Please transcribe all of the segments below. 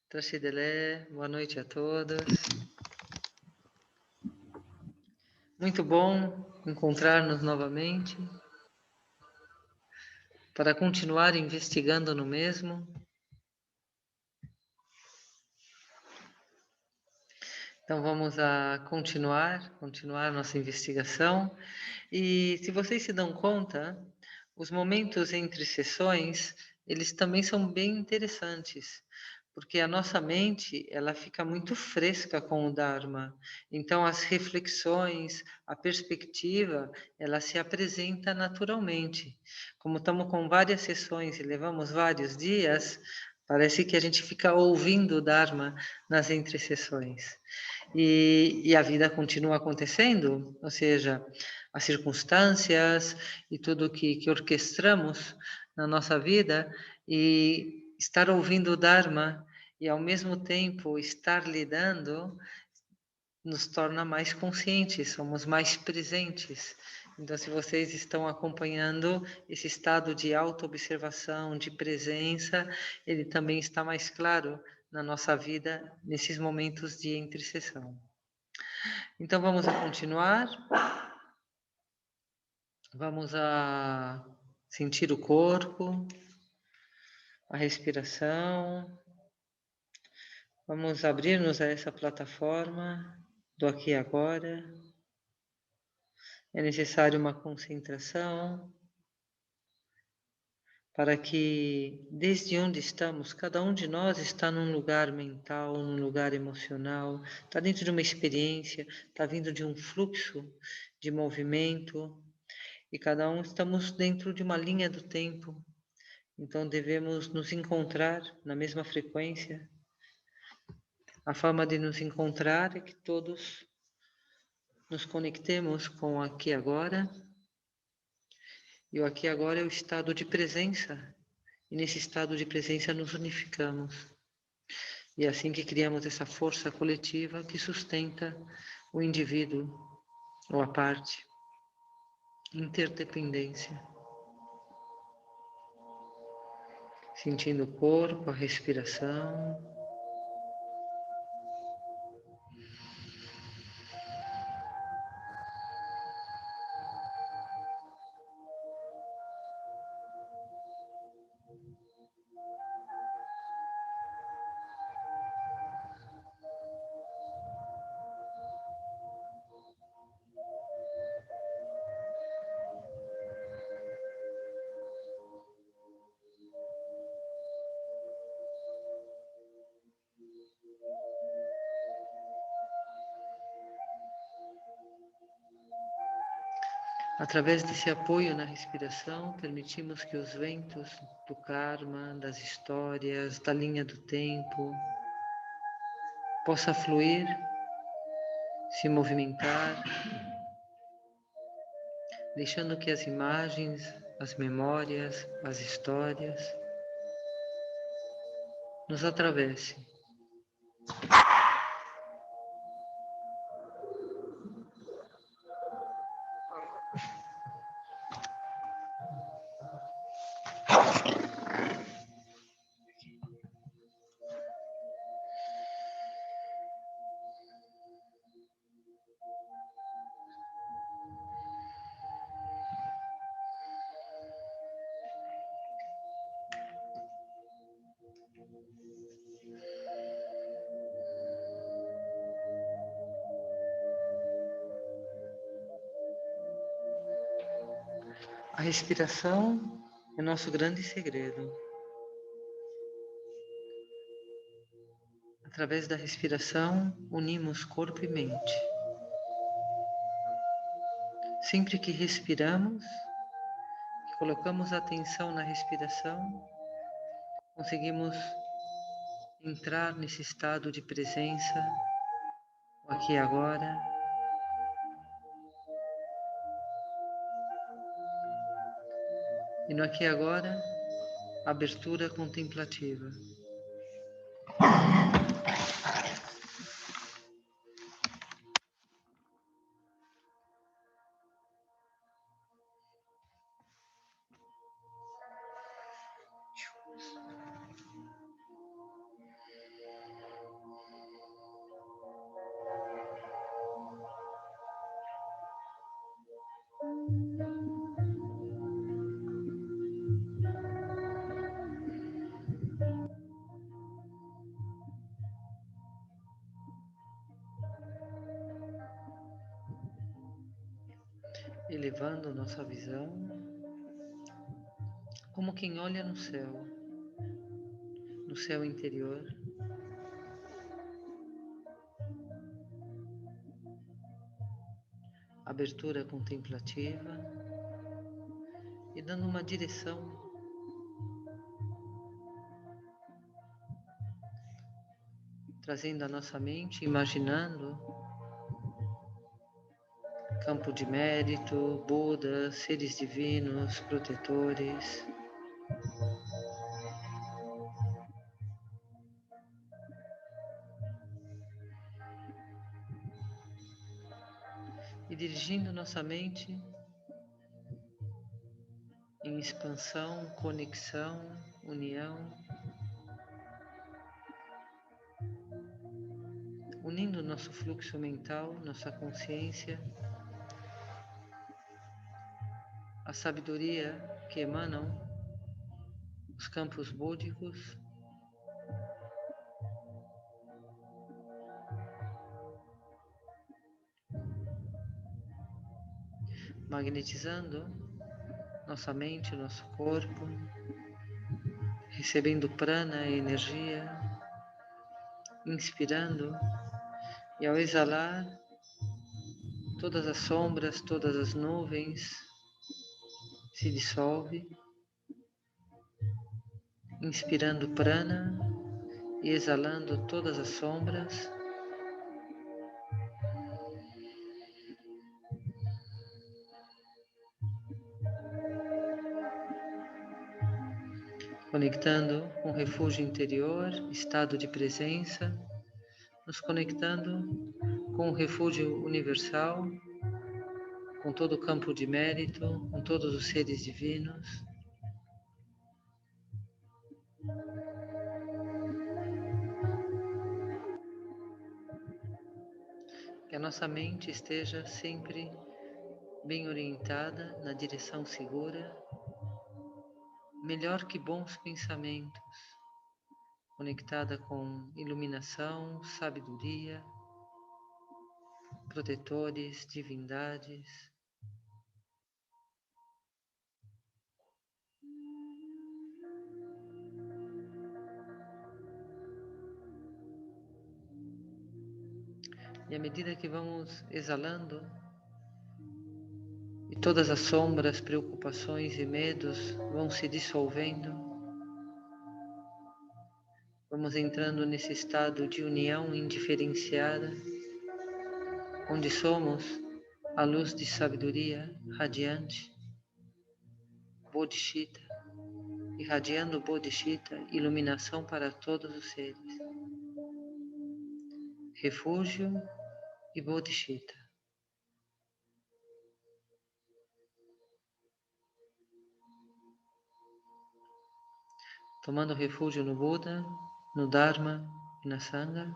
Trashidele, boa noite a todos. Muito bom encontrar-nos novamente para continuar investigando no mesmo. Então vamos a continuar nossa investigação. E se vocês se dão conta, os momentos entre sessões, eles também são bem interessantes, porque a nossa mente, ela fica muito fresca com o Dharma. Então as reflexões, a perspectiva, ela se apresenta naturalmente. Como estamos com várias sessões e levamos vários dias, parece que a gente fica ouvindo o Dharma nas entre-sessões. E a vida continua acontecendo, ou seja, as circunstâncias e tudo que orquestramos na nossa vida, e estar ouvindo o Dharma e ao mesmo tempo estar lidando nos torna mais conscientes, somos mais presentes. Então, se vocês estão acompanhando esse estado de autoobservação, de presença, ele também está mais claro na nossa vida nesses momentos de entre-sessão. Então, vamos a continuar. Vamos a sentir o corpo, a respiração. Vamos abrir-nos a essa plataforma do aqui e agora. É necessário uma concentração para que, desde onde estamos, cada um de nós está num lugar mental, num lugar emocional, está dentro de uma experiência, está vindo de um fluxo de movimento, e cada um estamos dentro de uma linha do tempo. Então devemos nos encontrar na mesma frequência. A forma de nos encontrar é que todos nos conectemos com o aqui e agora. E o aqui e agora é o estado de presença. E nesse estado de presença nos unificamos. E é assim que criamos essa força coletiva que sustenta o indivíduo ou a parte. Interdependência. Sentindo o corpo, a respiração. Através desse apoio na respiração, permitimos que os ventos do karma, das histórias, da linha do tempo, possa fluir, se movimentar, deixando que as imagens, as memórias, as histórias nos atravessem. A respiração é nosso grande segredo. Através da respiração, unimos corpo e mente. Sempre que respiramos, que colocamos atenção na respiração, conseguimos entrar nesse estado de presença, o aqui e agora. E no aqui e agora, abertura contemplativa. elevando nossa visão, como quem olha no céu interior, abertura contemplativa e dando uma direção, trazendo a nossa mente, imaginando campo de mérito, Buda, seres divinos, protetores. E dirigindo nossa mente em expansão, conexão, união, unindo nosso fluxo mental, nossa consciência, a sabedoria que emanam os campos búdicos, magnetizando nossa mente, nosso corpo, recebendo prana e energia, inspirando e ao exalar, todas as sombras, todas as nuvens se dissolvem, inspirando prana e exalando todas as sombras. Conectando com o refúgio interior, estado de presença, nos conectando com o refúgio universal, com todo o campo de mérito, com todos os seres divinos. Que a nossa mente esteja sempre bem orientada na direção segura, melhor que bons pensamentos, conectada com iluminação, sabedoria, protetores, divindades. E à medida que vamos exalando, e todas as sombras, preocupações e medos vão se dissolvendo, vamos entrando nesse estado de união indiferenciada, onde somos a luz de sabedoria radiante, Bodhicitta, irradiando Bodhicitta, iluminação para todos os seres. Refúgio e Bodhicitta. Tomando refúgio no Buda, no Dharma e na Sangha,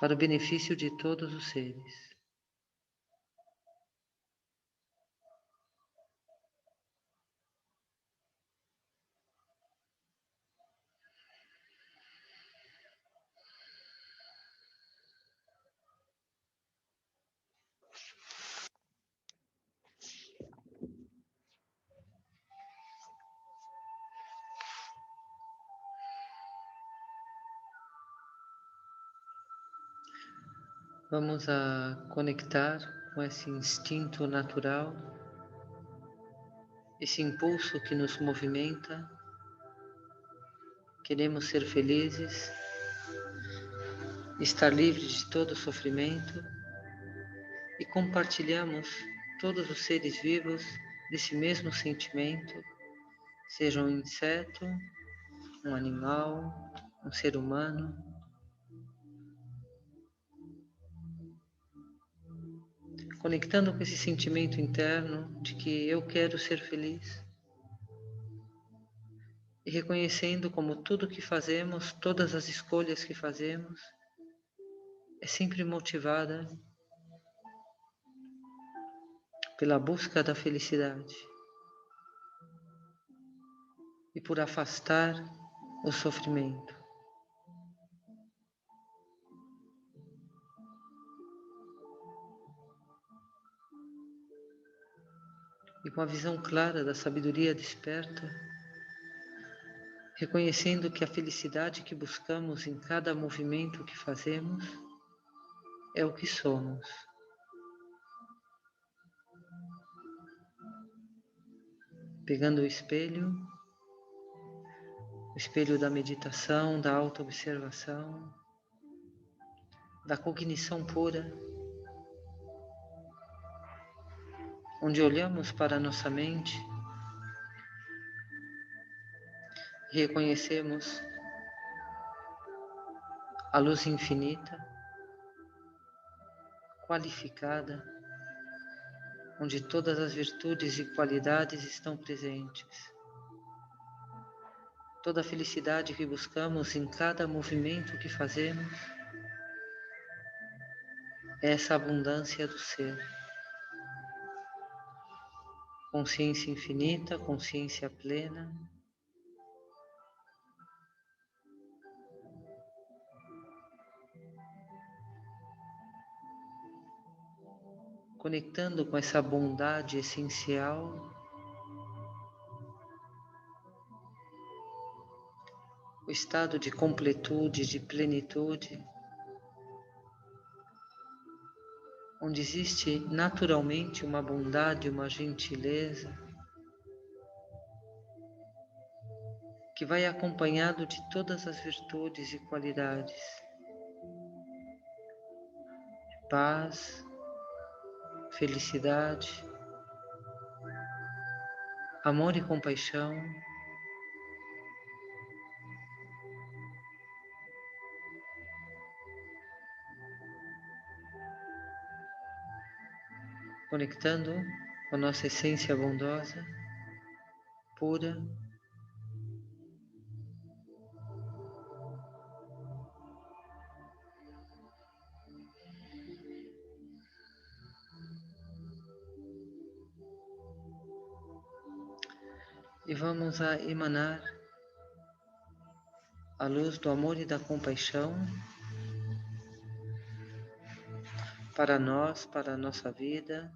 para o benefício de todos os seres. Vamos a conectar com esse instinto natural, esse impulso que nos movimenta. Queremos ser felizes, estar livres de todo sofrimento e compartilhamos todos os seres vivos desse mesmo sentimento, seja um inseto, um animal, um ser humano. Conectando com esse sentimento interno de que eu quero ser feliz. E reconhecendo como tudo que fazemos, todas as escolhas que fazemos, é sempre motivada pela busca da felicidade e por afastar o sofrimento. e com a visão clara da sabedoria desperta, reconhecendo que a felicidade que buscamos em cada movimento que fazemos é o que somos. Pegando o espelho da meditação, da autoobservação, da cognição pura, onde olhamos para a nossa mente e reconhecemos a luz infinita, qualificada, onde todas as virtudes e qualidades estão presentes. Toda a felicidade que buscamos em cada movimento que fazemos é essa abundância do ser. Consciência infinita, consciência plena. Conectando com essa bondade essencial, o estado de completude, de plenitude, onde existe naturalmente uma bondade, uma gentileza, que vai acompanhado de todas as virtudes e qualidades. Paz, felicidade, amor e compaixão, conectando com a nossa essência bondosa, pura, e vamos a emanar a luz do amor e da compaixão para nós, para a nossa vida,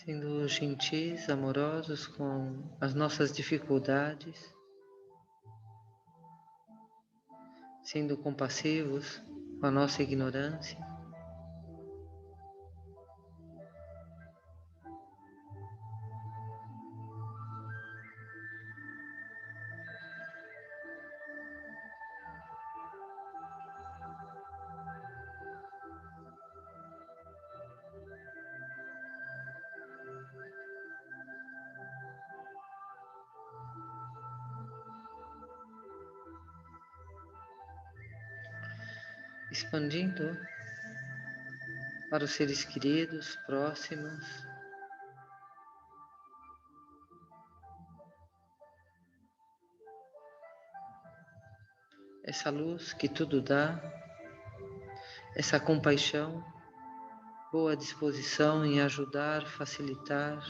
sendo gentis, amorosos com as nossas dificuldades, sendo compassivos com a nossa ignorância. Expandindo para os seres queridos, próximos, essa luz que tudo dá, essa compaixão, boa disposição em ajudar, facilitar,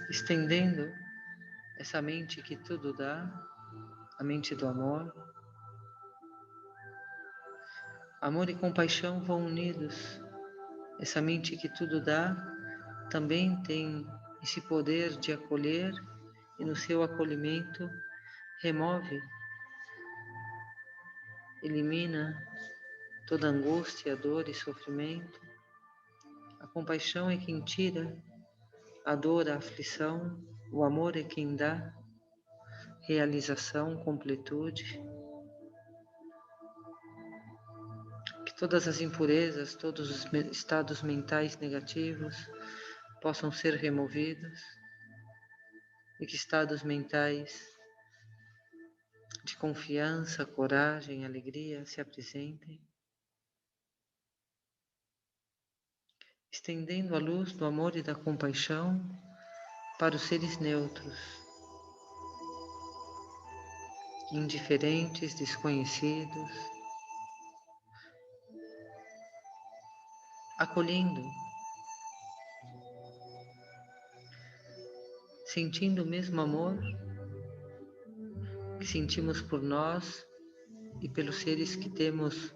estendendo essa mente que tudo dá, a mente do amor. Amor e compaixão vão unidos Essa mente que tudo dá também tem esse poder de acolher e no seu acolhimento remove, elimina toda angústia, dor e sofrimento. A compaixão é quem tira a dor, a aflição, o amor é quem dá realização, completude. Que todas as impurezas, todos os estados mentais negativos possam ser removidos e que estados mentais de confiança, coragem, alegria se apresentem, estendendo a luz do amor e da compaixão para os seres neutros, indiferentes, desconhecidos, acolhendo, sentindo o mesmo amor que sentimos por nós e pelos seres que temos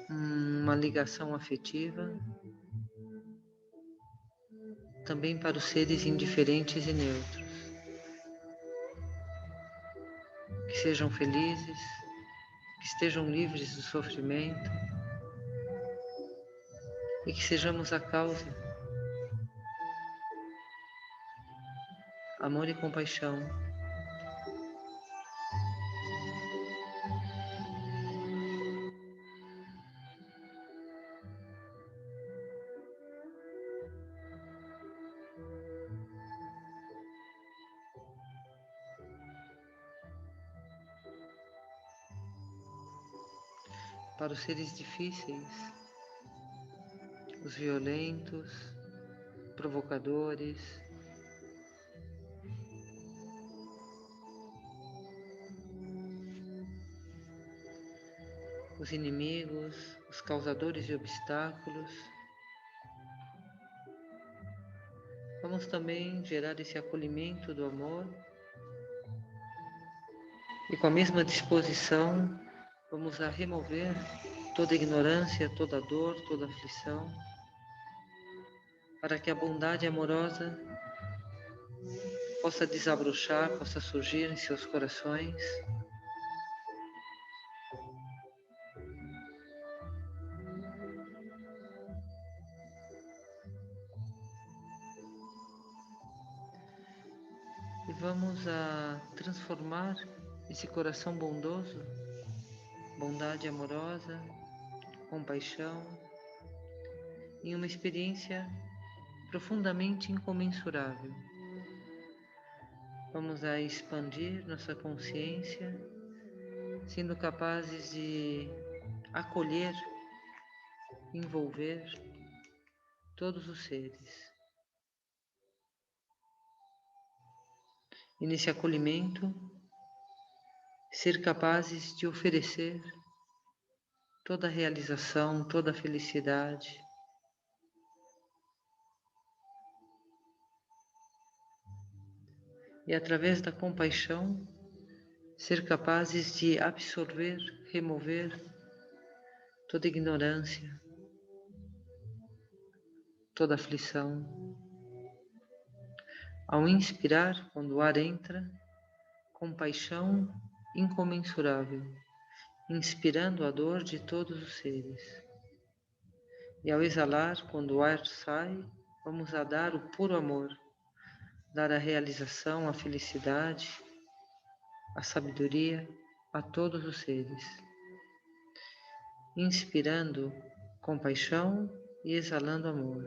uma ligação afetiva, também para os seres indiferentes e neutros. Que sejam felizes, que estejam livres do sofrimento e que sejamos a causa. Amor e compaixão. Para os seres difíceis, os violentos, provocadores, os inimigos, os causadores de obstáculos. Vamos também gerar esse acolhimento do amor e com a mesma disposição vamos a remover toda ignorância, toda dor, toda aflição, para que a bondade amorosa possa desabrochar, possa surgir em seus corações. E vamos a transformar esse coração bondoso, bondade amorosa, compaixão, em uma experiência profundamente incomensurável. Vamos a expandir nossa consciência, sendo capazes de acolher, envolver todos os seres. E nesse acolhimento, ser capazes de oferecer toda a realização, toda a felicidade, e através da compaixão, ser capazes de absorver, remover toda ignorância, toda aflição. Ao inspirar, quando o ar entra, compaixão incomensurável, inspirando a dor de todos os seres. E ao exalar, quando o ar sai, vamos a dar o puro amor, dar a realização, a felicidade, a sabedoria a todos os seres. Inspirando compaixão e exalando amor.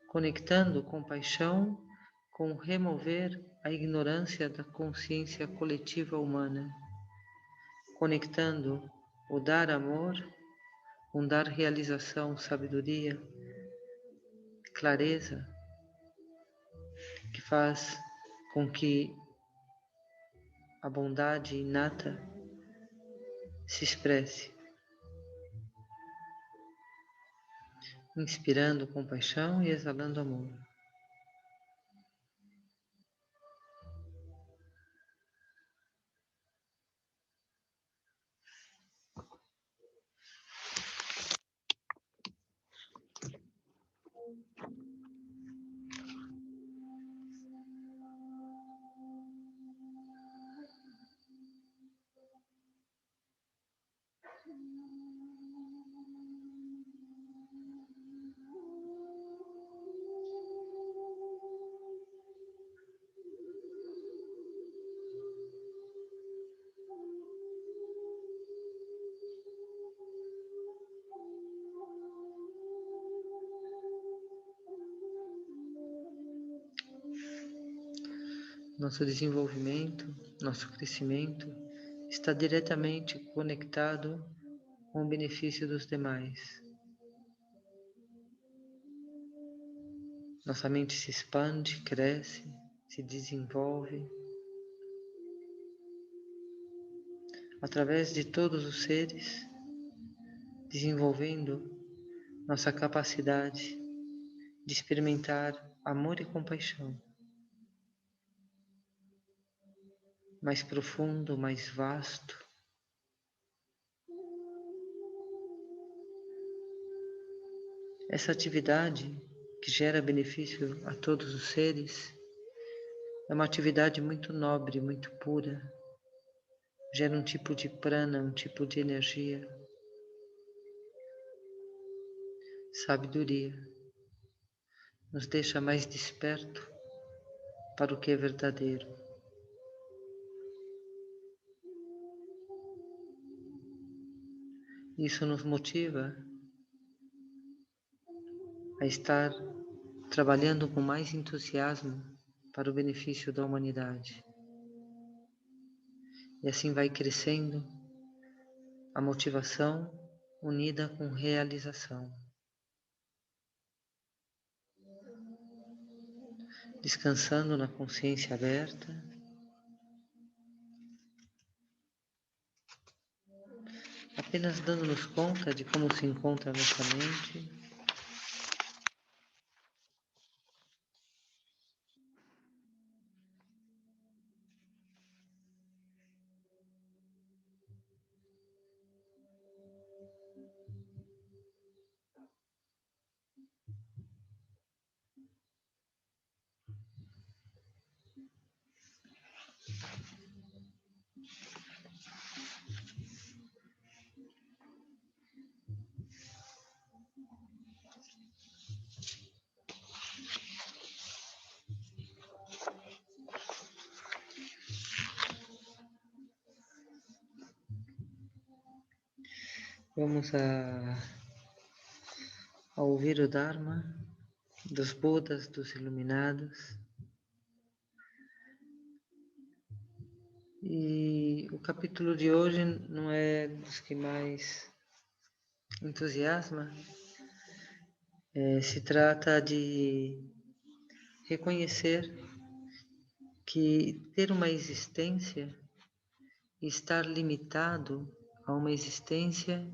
Conectando compaixão com remover a ignorância da consciência coletiva humana. Conectando o dar amor com dar realização, sabedoria, clareza, que faz com que a bondade inata se expresse. Inspirando compaixão e exalando amor. nosso desenvolvimento, nosso crescimento está diretamente conectado com o benefício dos demais. Nossa mente se expande, cresce, se desenvolve através de todos os seres, desenvolvendo nossa capacidade de experimentar amor e compaixão, mais profundo, mais vasto. Essa atividade que gera benefício a todos os seres é uma atividade muito nobre, muito pura, gera um tipo de prana, um tipo de energia, sabedoria, nos deixa mais desperto para o que é verdadeiro. Isso nos motiva a estar trabalhando com mais entusiasmo para o benefício da humanidade. E assim vai crescendo a motivação unida com realização. Descansando na consciência aberta, apenas dando-nos conta de como se encontra a nossa mente. Vamos a ouvir o Dharma dos Budas, dos Iluminados. E o capítulo de hoje não é dos que mais entusiasma. Se trata de reconhecer que ter uma existência e estar limitado a uma existência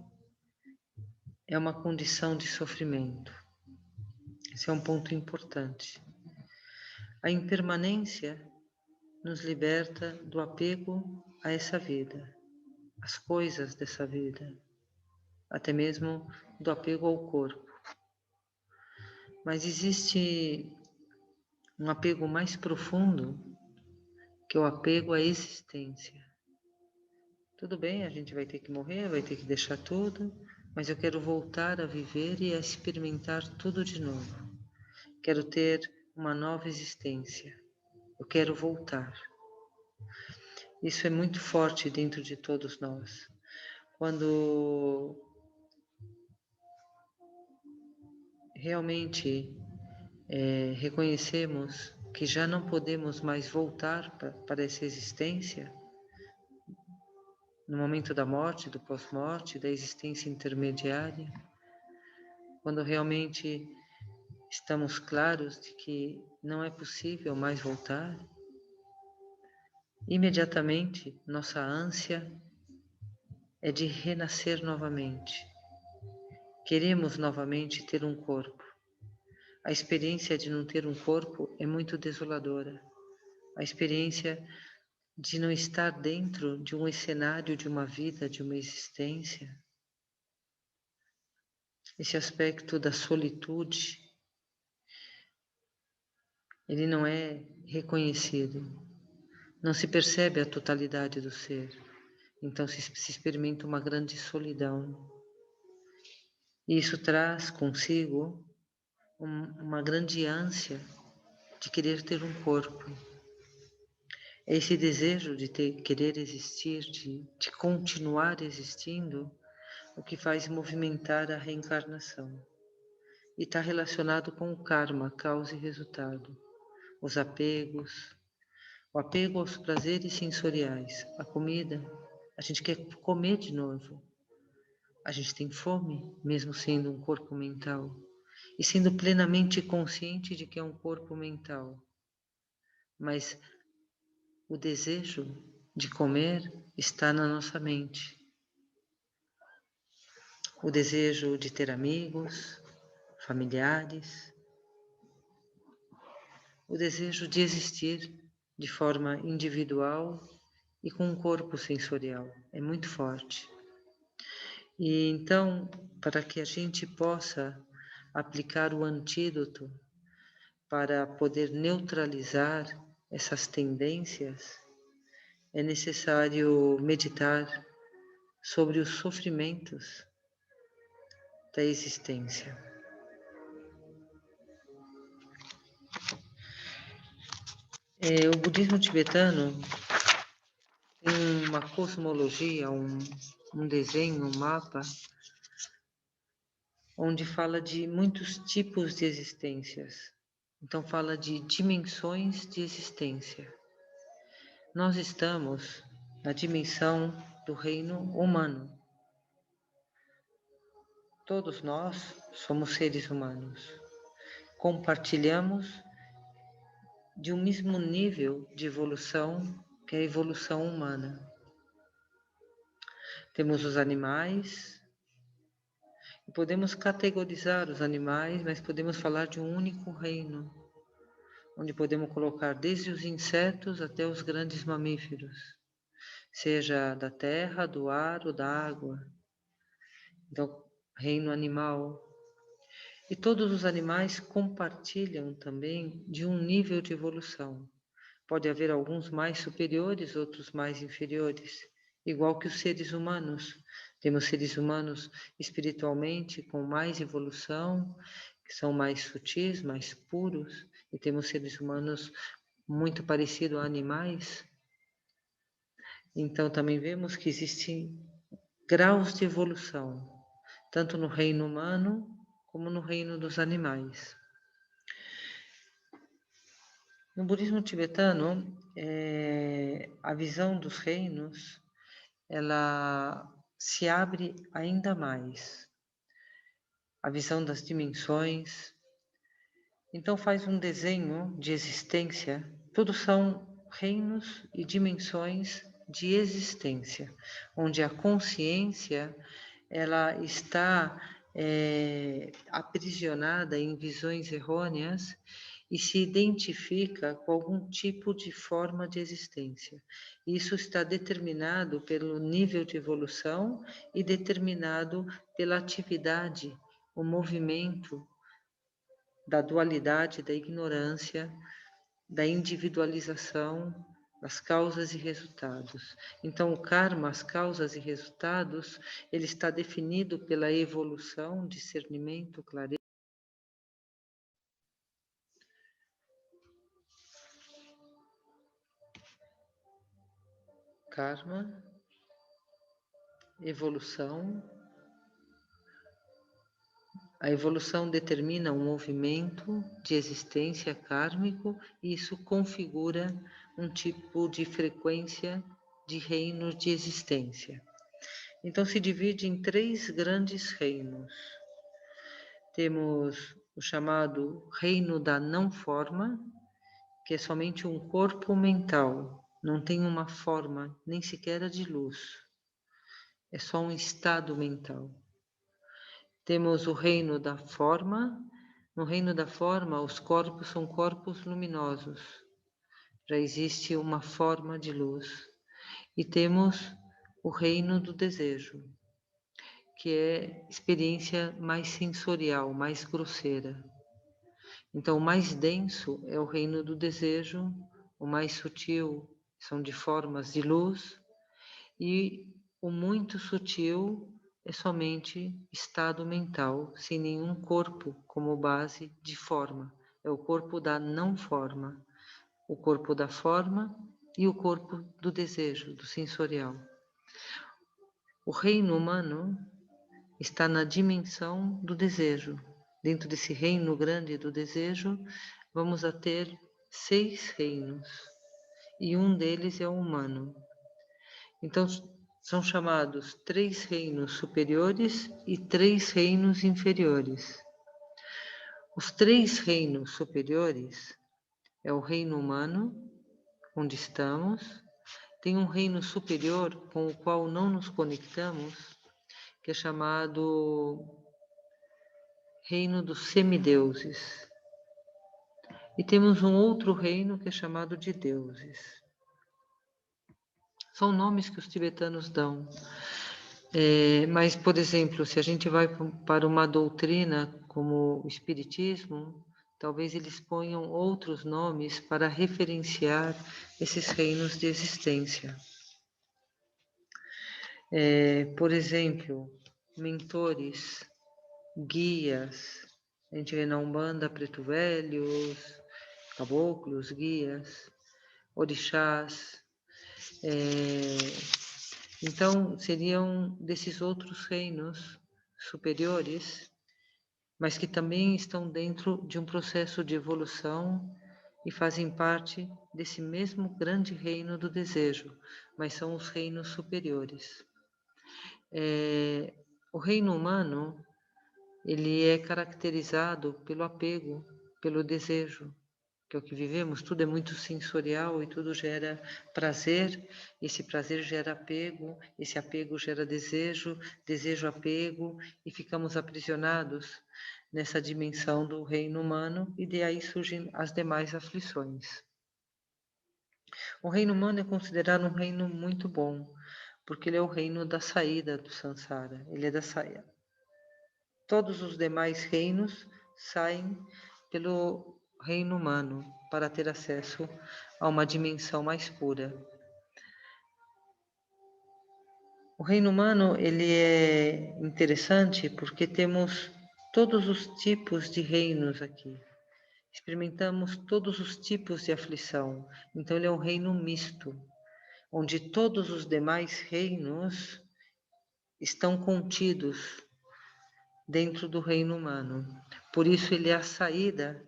é uma condição de sofrimento. Esse é um ponto importante. A impermanência nos liberta do apego a essa vida, às coisas dessa vida, até mesmo do apego ao corpo. Mas existe um apego mais profundo, que é o apego à existência. Tudo bem, a gente vai ter que morrer, vai ter que deixar tudo, mas eu quero voltar a viver e a experimentar tudo de novo. Quero ter uma nova existência. Eu quero voltar. Isso é muito forte dentro de todos nós. Quando realmente reconhecemos que já não podemos mais voltar para essa existência, no momento da morte, do pós-morte, da existência intermediária, quando realmente estamos claros de que não é possível mais voltar, imediatamente nossa ânsia é de renascer novamente. Queremos novamente ter um corpo. A experiência de não ter um corpo é muito desoladora. A experiência de não estar dentro de um cenário, de uma vida, de uma existência. Esse aspecto da solitude, ele não é reconhecido. Não se percebe a totalidade do ser. Então se experimenta uma grande solidão. E isso traz consigo uma grande ânsia de querer ter um corpo. É esse desejo de querer existir, de continuar existindo, o que faz movimentar a reencarnação. E está relacionado com o karma, causa e resultado. Os apegos, O apego aos prazeres sensoriais, a comida, a gente quer comer de novo. A gente tem fome, mesmo sendo um corpo mental, e sendo plenamente consciente de que é um corpo mental. Mas o desejo de comer está na nossa mente. O desejo de ter amigos, familiares, o desejo de existir de forma individual e com um corpo sensorial é muito forte. E então, para que a gente possa aplicar o antídoto para poder neutralizar essas tendências, é necessário meditar sobre os sofrimentos da existência. O budismo tibetano tem uma cosmologia, um desenho, um mapa, onde fala de muitos tipos de existências. Então fala de dimensões de existência. Nós estamos na dimensão do reino humano. Todos nós somos seres humanos. Compartilhamos de um mesmo nível de evolução, que é a evolução humana. Temos os animais, e podemos categorizar os animais, mas podemos falar de um único reino, onde podemos colocar desde os insetos até os grandes mamíferos, seja da terra, do ar ou da água. Então, reino animal. E todos os animais compartilham também de um nível de evolução. Pode haver alguns mais superiores, outros mais inferiores, igual que os seres humanos. Temos seres humanos espiritualmente com mais evolução, que são mais sutis, mais puros, e temos seres humanos muito parecidos a animais. Então também vemos que existem graus de evolução, tanto no reino humano como no reino dos animais. No budismo tibetano, a visão dos reinos, ela se abre ainda mais. A visão das dimensões. Então faz um desenho de existência. Todos são reinos e dimensões de existência, onde a consciência ela está aprisionada em visões errôneas e se identifica com algum tipo de forma de existência. Isso está determinado pelo nível de evolução e determinado pela atividade, o movimento da dualidade, da ignorância, da individualização, das causas e resultados. Então, o karma, as causas e resultados, ele está definido pela evolução, discernimento, clareza. Karma, evolução. A evolução determina um movimento de existência kármico e isso configura um tipo de frequência de reino de existência. Então se divide em 3 grandes reinos. Temos o chamado reino da não forma, que é somente um corpo mental, não tem uma forma nem sequer de luz. É só um estado mental. Temos o reino da forma. No reino da forma, os corpos são corpos luminosos. Já existe uma forma de luz. E temos o reino do desejo, que é experiência mais sensorial, mais grosseira. Então, o mais denso é o reino do desejo, o mais sutil são de formas de luz, e o muito sutil é somente estado mental, sem nenhum corpo como base de forma. É o corpo da não forma, o corpo da forma e o corpo do desejo, do sensorial. O reino humano está na dimensão do desejo. Dentro desse reino grande do desejo, vamos a ter 6 reinos. e um deles é o humano. Então, são chamados 3 reinos superiores e 3 reinos inferiores. Os 3 reinos superiores é o reino humano, onde estamos. Tem um reino superior com o qual não nos conectamos, que é chamado reino dos semideuses. E temos um outro reino que é chamado de deuses. São nomes que os tibetanos dão. Mas, por exemplo, se a gente vai para uma doutrina como o Espiritismo, talvez eles ponham outros nomes para referenciar esses reinos de existência. Por exemplo, mentores, guias. A gente vê na Umbanda preto velhos, caboclos, guias, orixás. Então, seriam desses outros reinos superiores, mas que também estão dentro de um processo de evolução e fazem parte desse mesmo grande reino do desejo, mas são os reinos superiores. O reino humano, ele é caracterizado pelo apego, pelo desejo, que é o que vivemos, tudo é muito sensorial e tudo gera prazer, esse prazer gera apego, esse apego gera desejo, desejo apego, e ficamos aprisionados nessa dimensão do reino humano, e de aí surgem as demais aflições. O reino humano é considerado um reino muito bom, porque ele é o reino da saída do samsara, ele é da saída. Todos os demais reinos saem pelo reino humano para ter acesso a uma dimensão mais pura. O reino humano, ele é interessante porque temos todos os tipos de reinos aqui. Experimentamos todos os tipos de aflição. Então ele é um reino misto, onde todos os demais reinos estão contidos dentro do reino humano. Por isso ele é a saída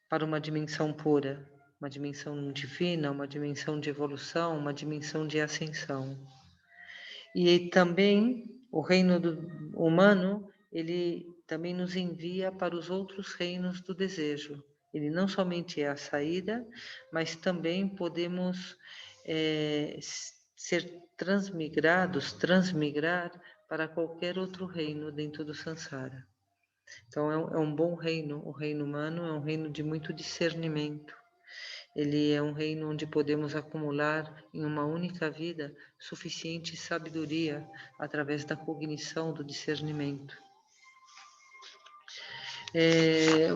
para uma dimensão pura, uma dimensão divina, uma dimensão de evolução, uma dimensão de ascensão. E também o reino humano, ele também nos envia para os outros reinos do desejo. Ele não somente é a saída, mas também podemos ser transmigrar para qualquer outro reino dentro do samsara. Então é um bom reino, o reino humano é um reino de muito discernimento. Ele é um reino onde podemos acumular em uma única vida suficiente sabedoria através da cognição, do discernimento.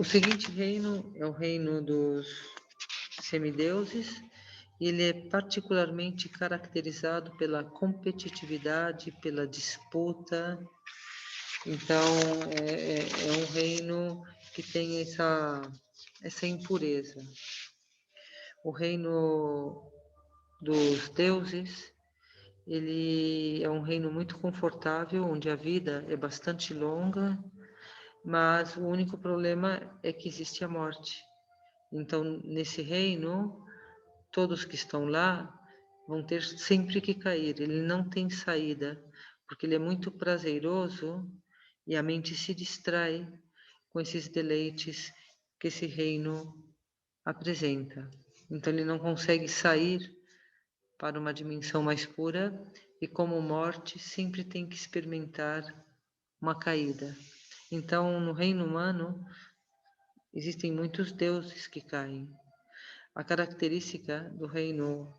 O seguinte reino é o reino dos semideuses. Ele é particularmente caracterizado pela competitividade, pela disputa. Então, é um reino que tem essa impureza. O reino dos deuses, ele é um reino muito confortável, onde a vida é bastante longa, mas o único problema é que existe a morte. Então, nesse reino, todos que estão lá vão ter sempre que cair. Ele não tem saída, porque ele é muito prazeroso e a mente se distrai com esses deleites que esse reino apresenta. Então ele não consegue sair para uma dimensão mais pura e, como morte, sempre tem que experimentar uma caída. Então, no reino humano, existem muitos deuses que caem. A característica do reino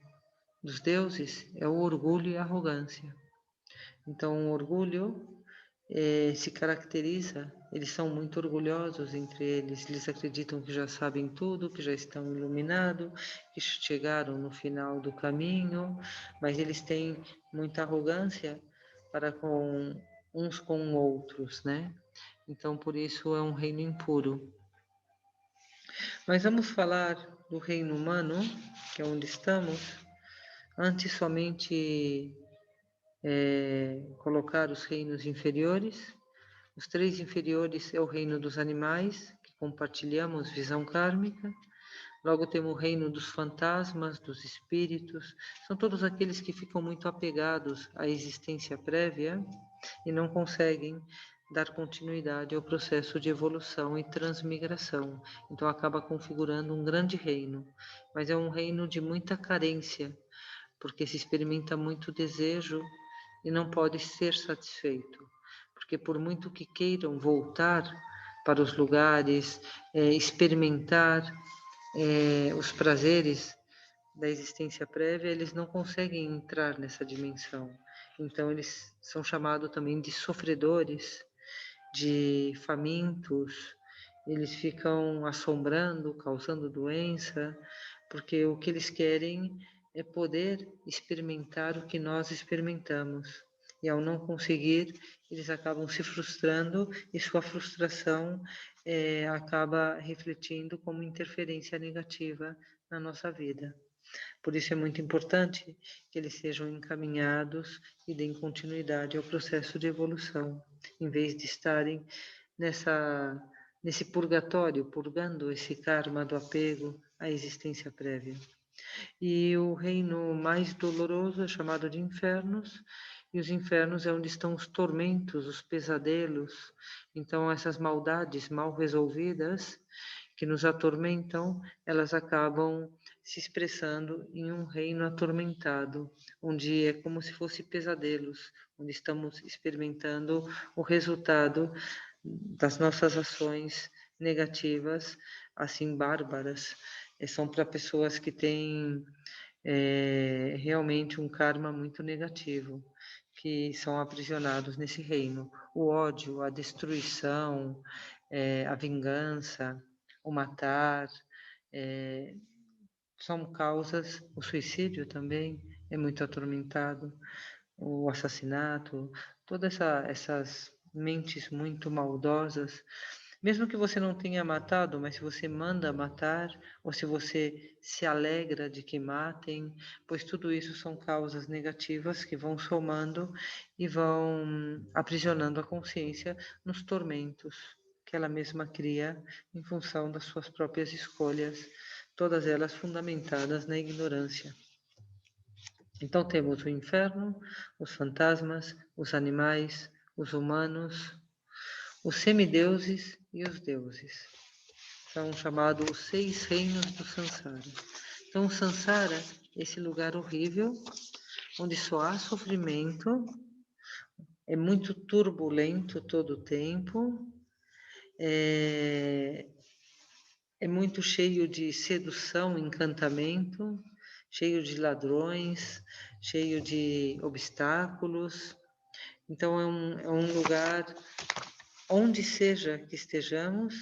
dos deuses é o orgulho e a arrogância. Então, o orgulho se caracteriza, eles são muito orgulhosos entre eles, eles acreditam que já sabem tudo, que já estão iluminados, que chegaram no final do caminho, mas eles têm muita arrogância para com uns com outros, né? Então, por isso é um reino impuro. Mas vamos falar do reino humano, que é onde estamos, antes somente colocar os reinos inferiores. Os 3 inferiores é o reino dos animais, que compartilhamos visão kármica. Logo temos o reino dos fantasmas, dos espíritos, são todos aqueles que ficam muito apegados à existência prévia e não conseguem dar continuidade ao processo de evolução e transmigração. Então acaba configurando um grande reino, mas é um reino de muita carência, porque se experimenta muito desejo e não pode ser satisfeito, porque por muito que queiram voltar para os lugares, experimentar os prazeres da existência prévia, eles não conseguem entrar nessa dimensão. Então eles são chamados também de sofredores, de famintos, eles ficam assombrando, causando doença, porque o que eles querem é poder experimentar o que nós experimentamos. E ao não conseguir, eles acabam se frustrando e sua frustração acaba refletindo como interferência negativa na nossa vida. Por isso é muito importante que eles sejam encaminhados e deem continuidade ao processo de evolução, em vez de estarem nesse purgatório, purgando esse karma do apego à existência prévia. E o reino mais doloroso é chamado de infernos, e os infernos é onde estão os tormentos, os pesadelos. Então, essas maldades mal resolvidas que nos atormentam, elas acabam se expressando em um reino atormentado, onde é como se fosse pesadelos, onde estamos experimentando o resultado das nossas ações negativas, assim bárbaras. São para pessoas que têm realmente um karma muito negativo, que são aprisionados nesse reino. O ódio, a destruição, a vingança, o matar, são causas, o suicídio também é muito atormentado, o assassinato, todas essas mentes muito maldosas, mesmo que você não tenha matado, mas se você manda matar, ou se você se alegra de que matem, pois tudo isso são causas negativas que vão somando e vão aprisionando a consciência nos tormentos que ela mesma cria em função das suas próprias escolhas, todas elas fundamentadas na ignorância. Então temos o inferno, os fantasmas, os animais, os humanos, os semideuses e os deuses. São chamados os 6 reinos do Sansara. Então, o Sansara, esse lugar horrível, onde só há sofrimento, é muito turbulento todo o tempo, é muito cheio de sedução, encantamento, cheio de ladrões, cheio de obstáculos. Então, é um lugar, onde seja que estejamos,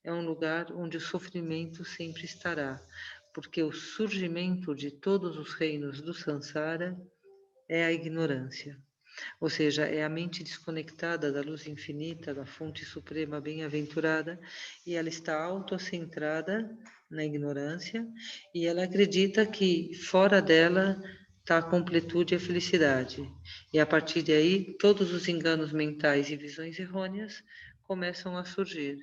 é um lugar onde o sofrimento sempre estará, porque o surgimento de todos os reinos do Sansara é a ignorância. Ou seja, é a mente desconectada da luz infinita, da fonte suprema bem-aventurada, e ela está autocentrada na ignorância, e ela acredita que fora dela está a completude e a felicidade. E a partir daí, todos os enganos mentais e visões errôneas começam a surgir,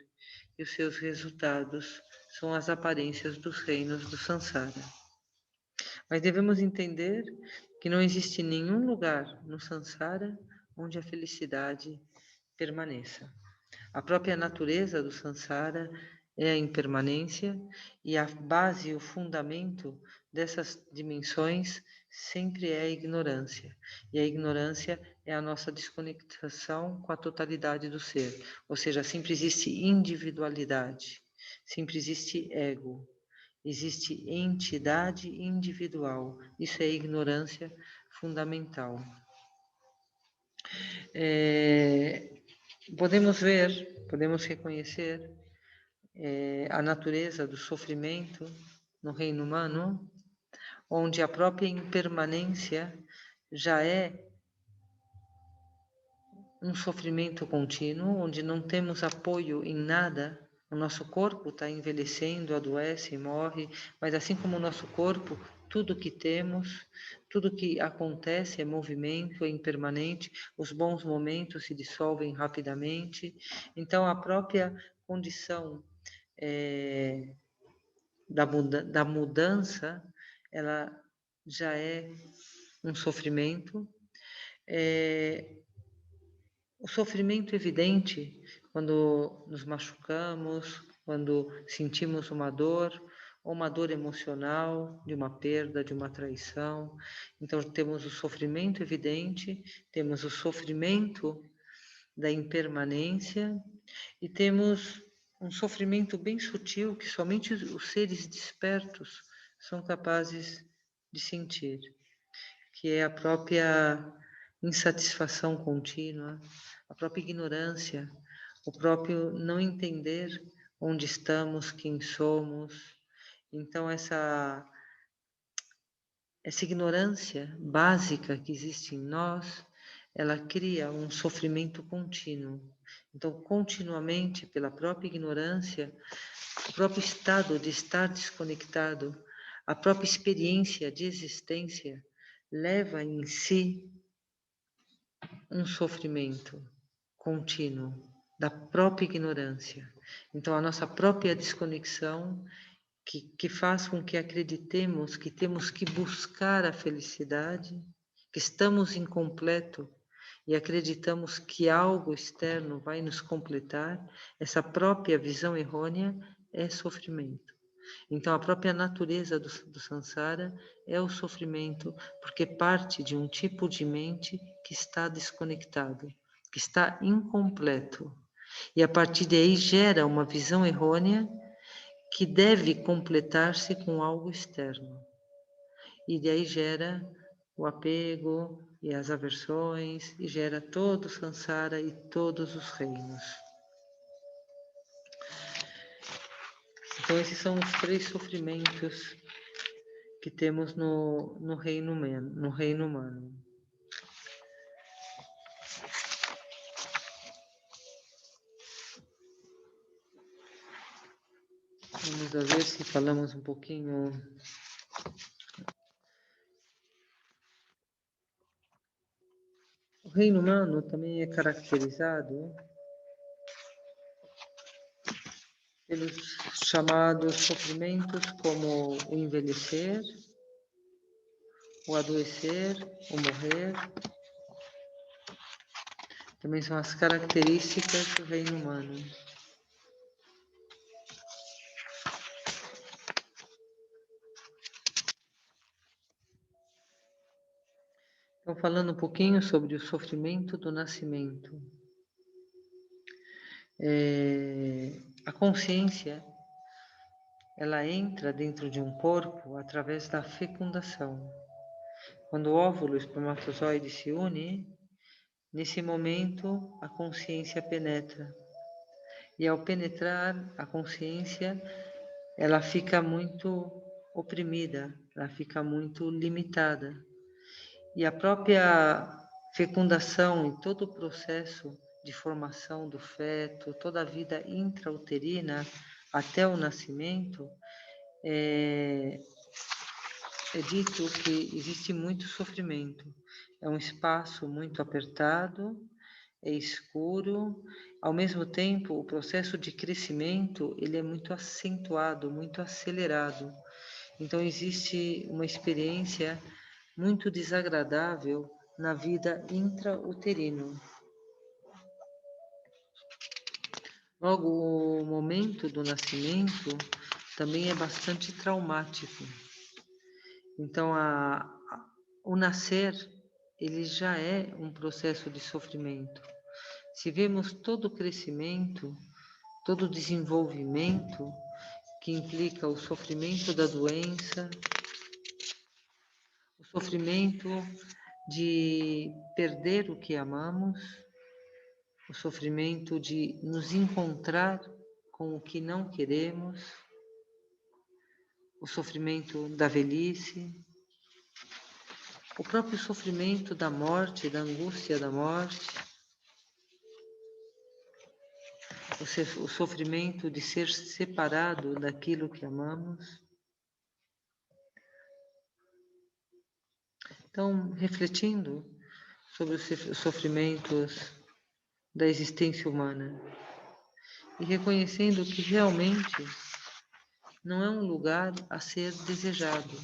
e os seus resultados são as aparências dos reinos do Sansara. Mas devemos entender que não existe nenhum lugar no Sansara onde a felicidade permaneça. A própria natureza do Sansara é a impermanência e a base, o fundamento dessas dimensões sempre é a ignorância. E a ignorância é a nossa desconexão com a totalidade do ser. Ou seja, sempre existe individualidade, sempre existe ego. Existe entidade individual. Isso é ignorância fundamental. Podemos ver, podemos reconhecer a natureza do sofrimento no reino humano, onde a própria impermanência já é um sofrimento contínuo, onde não temos apoio em nada. O nosso corpo está envelhecendo, adoece, morre, mas assim como o nosso corpo, tudo que temos, tudo que acontece é movimento, é impermanente, os bons momentos se dissolvem rapidamente. Então, a própria condição da mudança, ela já é um sofrimento. O sofrimento evidente quando nos machucamos, quando sentimos uma dor, ou uma dor emocional, de uma perda, de uma traição. Então, temos o sofrimento evidente, temos o sofrimento da impermanência e temos um sofrimento bem sutil que somente os seres despertos são capazes de sentir, que é a própria insatisfação contínua, a própria ignorância, o próprio não entender onde estamos, quem somos. Então, essa ignorância básica que existe em nós, ela cria um sofrimento contínuo. Então, continuamente, pela própria ignorância, o próprio estado de estar desconectado, a própria experiência de existência, leva em si um sofrimento contínuo da própria ignorância. Então, a nossa própria desconexão que faz com que acreditemos que temos que buscar a felicidade, que estamos incompleto e acreditamos que algo externo vai nos completar, essa própria visão errônea é sofrimento. Então, a própria natureza do samsara é o sofrimento, porque parte de um tipo de mente que está desconectado, que está incompleto. E a partir daí gera uma visão errônea que deve completar-se com algo externo. E daí gera o apego e as aversões, e gera todo o samsara e todos os reinos. Então, esses são os 3 sofrimentos que temos no reino humano. Vamos ver se falamos um pouquinho. O reino humano também é caracterizado pelos chamados sofrimentos como o envelhecer, o adoecer, o morrer. Também são as características do reino humano. Então, falando um pouquinho sobre o sofrimento do nascimento. A consciência, ela entra dentro de um corpo através da fecundação. Quando o óvulo e o espermatozoide se unem, nesse momento a consciência penetra. E ao penetrar a consciência, ela fica muito oprimida, ela fica muito limitada. E a própria fecundação e todo o processo de formação do feto, toda a vida intrauterina até o nascimento, é dito que existe muito sofrimento. É um espaço muito apertado, é escuro. Ao mesmo tempo, o processo de crescimento ele é muito acentuado, muito acelerado. Então, existe uma experiência muito desagradável na vida intrauterina. Logo, o momento do nascimento também é bastante traumático. Então, o nascer, ele já é um processo de sofrimento. Se vemos todo o crescimento, todo o desenvolvimento que implica o sofrimento da doença, o sofrimento de perder o que amamos, o sofrimento de nos encontrar com o que não queremos, o sofrimento da velhice, o próprio sofrimento da morte, da angústia da morte, o sofrimento de ser separado daquilo que amamos. Então, refletindo sobre os sofrimentos da existência humana e reconhecendo que realmente não é um lugar a ser desejado.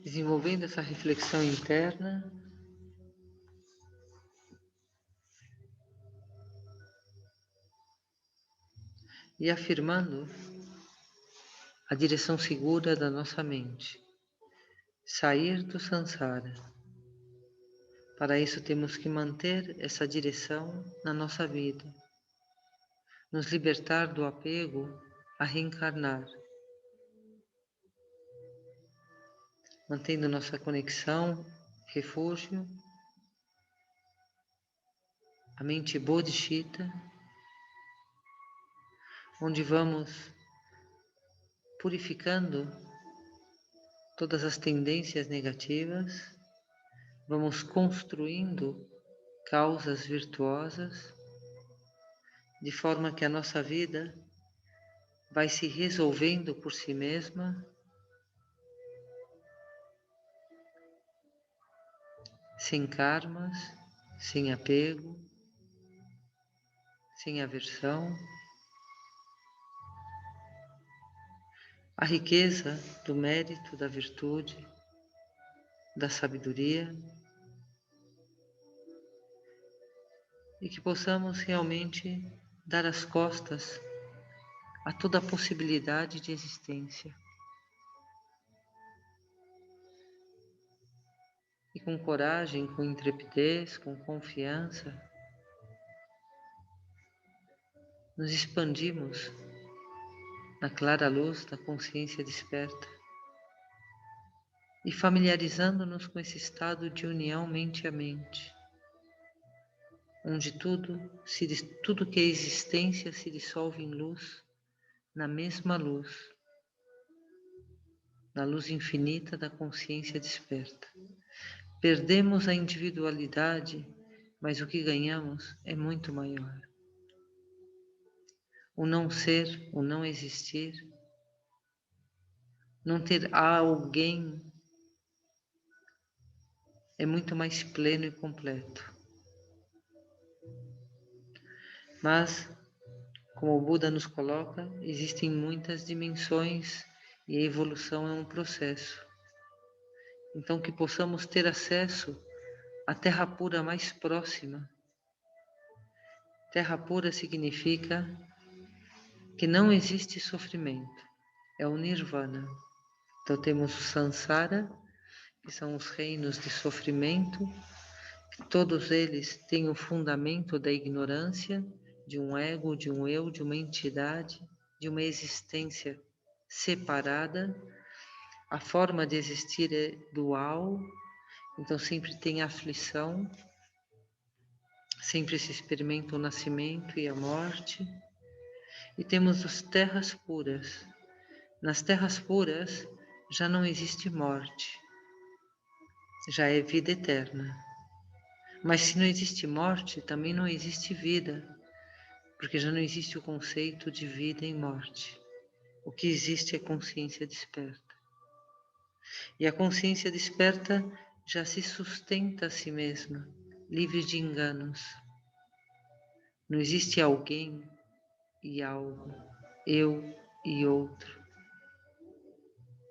Desenvolvendo essa reflexão interna, e afirmando a direção segura da nossa mente. Sair do samsara. Para isso temos que manter essa direção na nossa vida. Nos libertar do apego a reencarnar. Mantendo nossa conexão, refúgio, a mente bodhicitta, onde vamos purificando todas as tendências negativas, vamos construindo causas virtuosas, de forma que a nossa vida vai se resolvendo por si mesma, sem karmas, sem apego, sem aversão. A riqueza do mérito, da virtude, da sabedoria, e que possamos realmente dar as costas a toda a possibilidade de existência. E com coragem, com intrepidez, com confiança, nos expandimos na clara luz da consciência desperta e familiarizando-nos com esse estado de união mente a mente, onde tudo que é existência se dissolve em luz, na mesma luz, na luz infinita da consciência desperta. Perdemos a individualidade, mas o que ganhamos é muito maior. O não ser, o não existir, não ter alguém é muito mais pleno e completo. Mas, como o Buda nos coloca, existem muitas dimensões e a evolução é um processo. Então, que possamos ter acesso à terra pura mais próxima. Terra pura significa que não existe sofrimento, é o Nirvana. Então, temos o Sansara, que são os reinos de sofrimento, que todos eles têm o fundamento da ignorância, de um ego, de um eu, de uma entidade, de uma existência separada. A forma de existir é dual, então sempre tem aflição, sempre se experimenta o nascimento e a morte. E temos as terras puras. Nas terras puras já não existe morte, já é vida eterna. Mas se não existe morte, também não existe vida, porque já não existe o conceito de vida e morte. O que existe é consciência desperta. E a consciência desperta já se sustenta a si mesma, livre de enganos. Não existe alguém e algo, eu e outro.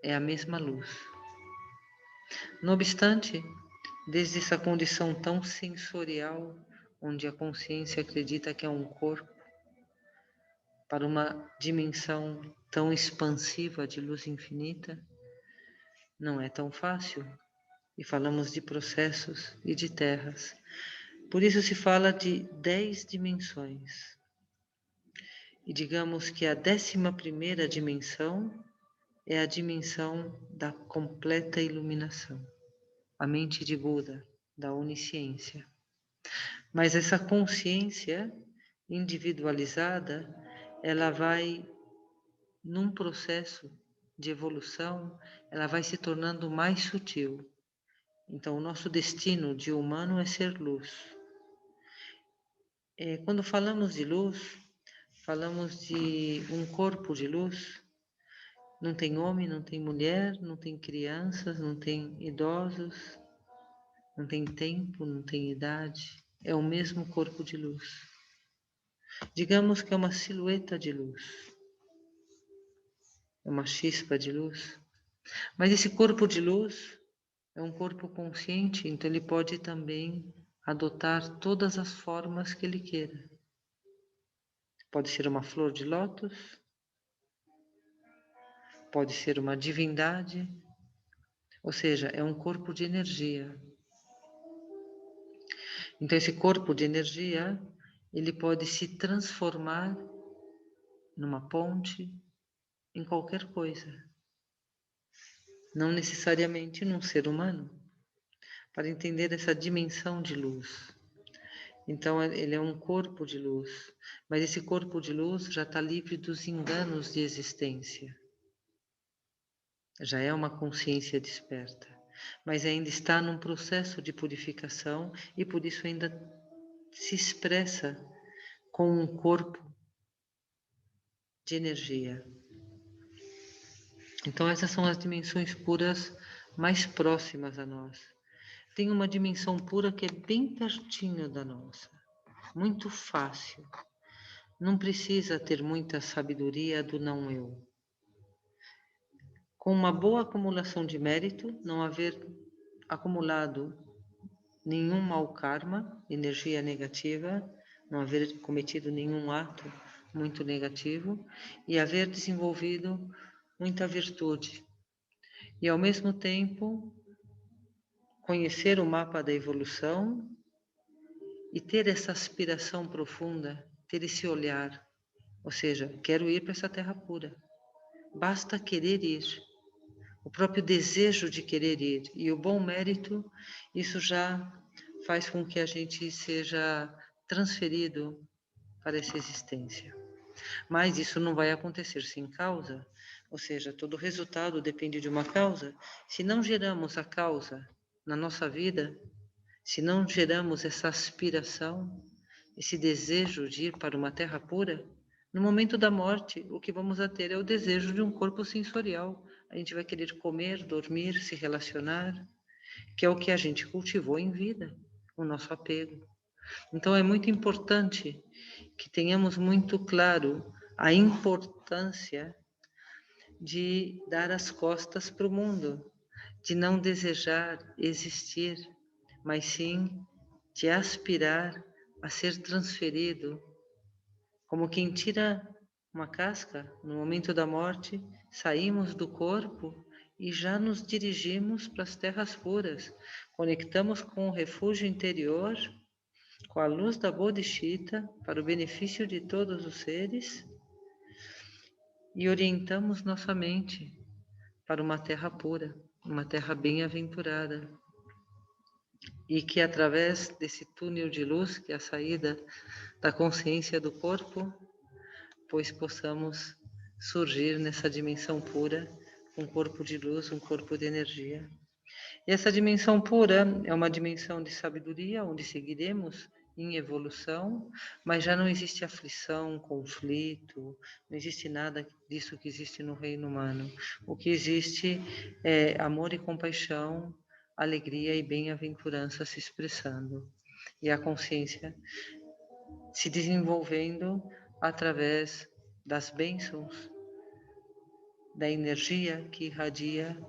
É a mesma luz. No obstante, desde essa condição tão sensorial, onde a consciência acredita que é um corpo, para uma dimensão tão expansiva de luz infinita, não é tão fácil. E falamos de processos e de terras. Por isso se fala de 10 dimensões. E digamos que a 11ª dimensão é a dimensão da completa iluminação, a mente de Buda, da onisciência. Mas essa consciência individualizada, ela vai, num processo de evolução, ela vai se tornando mais sutil. Então, o nosso destino de humano é ser luz. Quando falamos de luz, falamos de um corpo de luz. Não tem homem, não tem mulher, não tem crianças, não tem idosos. não tem tempo, não tem idade, é o mesmo corpo de luz. Digamos que é uma silhueta de luz, é uma chispa de luz, mas esse corpo de luz é um corpo consciente, então ele pode também adotar todas as formas que ele queira. Pode ser uma flor de lótus, pode ser uma divindade, ou seja, é um corpo de energia. Então esse corpo de energia, ele pode se transformar numa ponte, em qualquer coisa. Não necessariamente num ser humano, para entender essa dimensão de luz. Então ele é um corpo de luz, mas esse corpo de luz já está livre dos enganos de existência. Já é uma consciência desperta, mas ainda está num processo de purificação e por isso ainda se expressa com um corpo de energia. Então essas são as dimensões puras mais próximas a nós. Tem uma dimensão pura que é bem pertinho da nossa, muito fácil. Não precisa ter muita sabedoria do não eu. Com uma boa acumulação de mérito, não haver acumulado nenhum mau karma, energia negativa, não haver cometido nenhum ato muito negativo e haver desenvolvido muita virtude. E ao mesmo tempo, conhecer o mapa da evolução e ter essa aspiração profunda, ter esse olhar, ou seja, quero ir para essa terra pura. Basta querer ir. O próprio desejo de querer ir e o bom mérito, isso já faz com que a gente seja transferido para essa existência. Mas isso não vai acontecer sem causa, ou seja, todo resultado depende de uma causa. Se não geramos a causa na nossa vida, se não geramos essa aspiração, esse desejo de ir para uma terra pura, no momento da morte, o que vamos a ter é o desejo de um corpo sensorial. A gente vai querer comer, dormir, se relacionar, que é o que a gente cultivou em vida, o nosso apego. Então é muito importante que tenhamos muito claro a importância de dar as costas para o mundo, de não desejar existir, mas sim de aspirar a ser transferido, como quem tira uma casca no momento da morte, saímos do corpo e já nos dirigimos para as terras puras, conectamos com o refúgio interior, com a luz da Bodhicitta, para o benefício de todos os seres, e orientamos nossa mente para uma terra pura, uma terra bem-aventurada, e que através desse túnel de luz, que é a saída da consciência do corpo, pois possamos surgir nessa dimensão pura, um corpo de luz, um corpo de energia. E essa dimensão pura é uma dimensão de sabedoria, onde seguiremos em evolução, mas já não existe aflição, conflito, não existe nada disso que existe no reino humano. O que existe é amor e compaixão, alegria e bem-aventurança se expressando. E a consciência se desenvolvendo através das bênçãos, da energia que irradia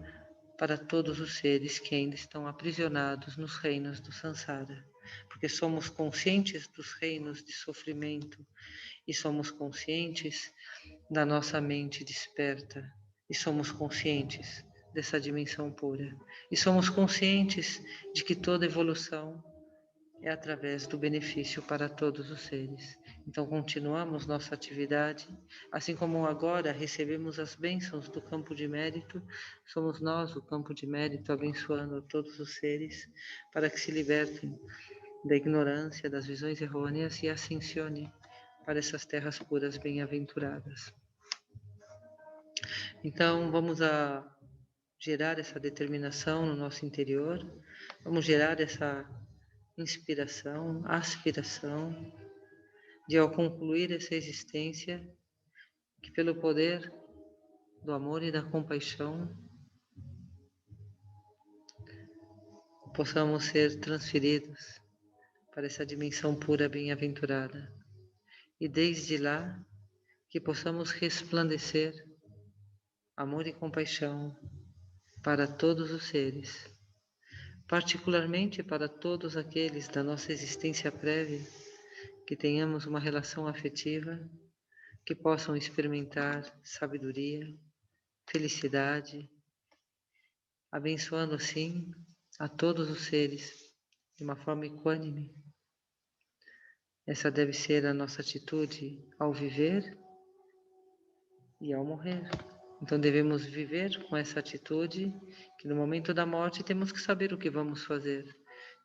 para todos os seres que ainda estão aprisionados nos reinos do Sansara. Porque somos conscientes dos reinos de sofrimento e somos conscientes da nossa mente desperta e somos conscientes dessa dimensão pura. E somos conscientes de que toda evolução é através do benefício para todos os seres. Então, continuamos nossa atividade, assim como agora recebemos as bênçãos do campo de mérito, somos nós o campo de mérito abençoando todos os seres para que se libertem da ignorância, das visões errôneas e ascensionem para essas terras puras bem-aventuradas. Então, vamos a gerar essa determinação no nosso interior, vamos gerar essa inspiração, aspiração, de ao concluir essa existência, que pelo poder do amor e da compaixão, possamos ser transferidos para essa dimensão pura bem-aventurada. E desde lá, que possamos resplandecer amor e compaixão para todos os seres, particularmente para todos aqueles da nossa existência prévia que tenhamos uma relação afetiva, que possam experimentar sabedoria, felicidade, abençoando assim a todos os seres de uma forma equânime. Essa deve ser a nossa atitude ao viver e ao morrer. Então devemos viver com essa atitude, que no momento da morte temos que saber o que vamos fazer.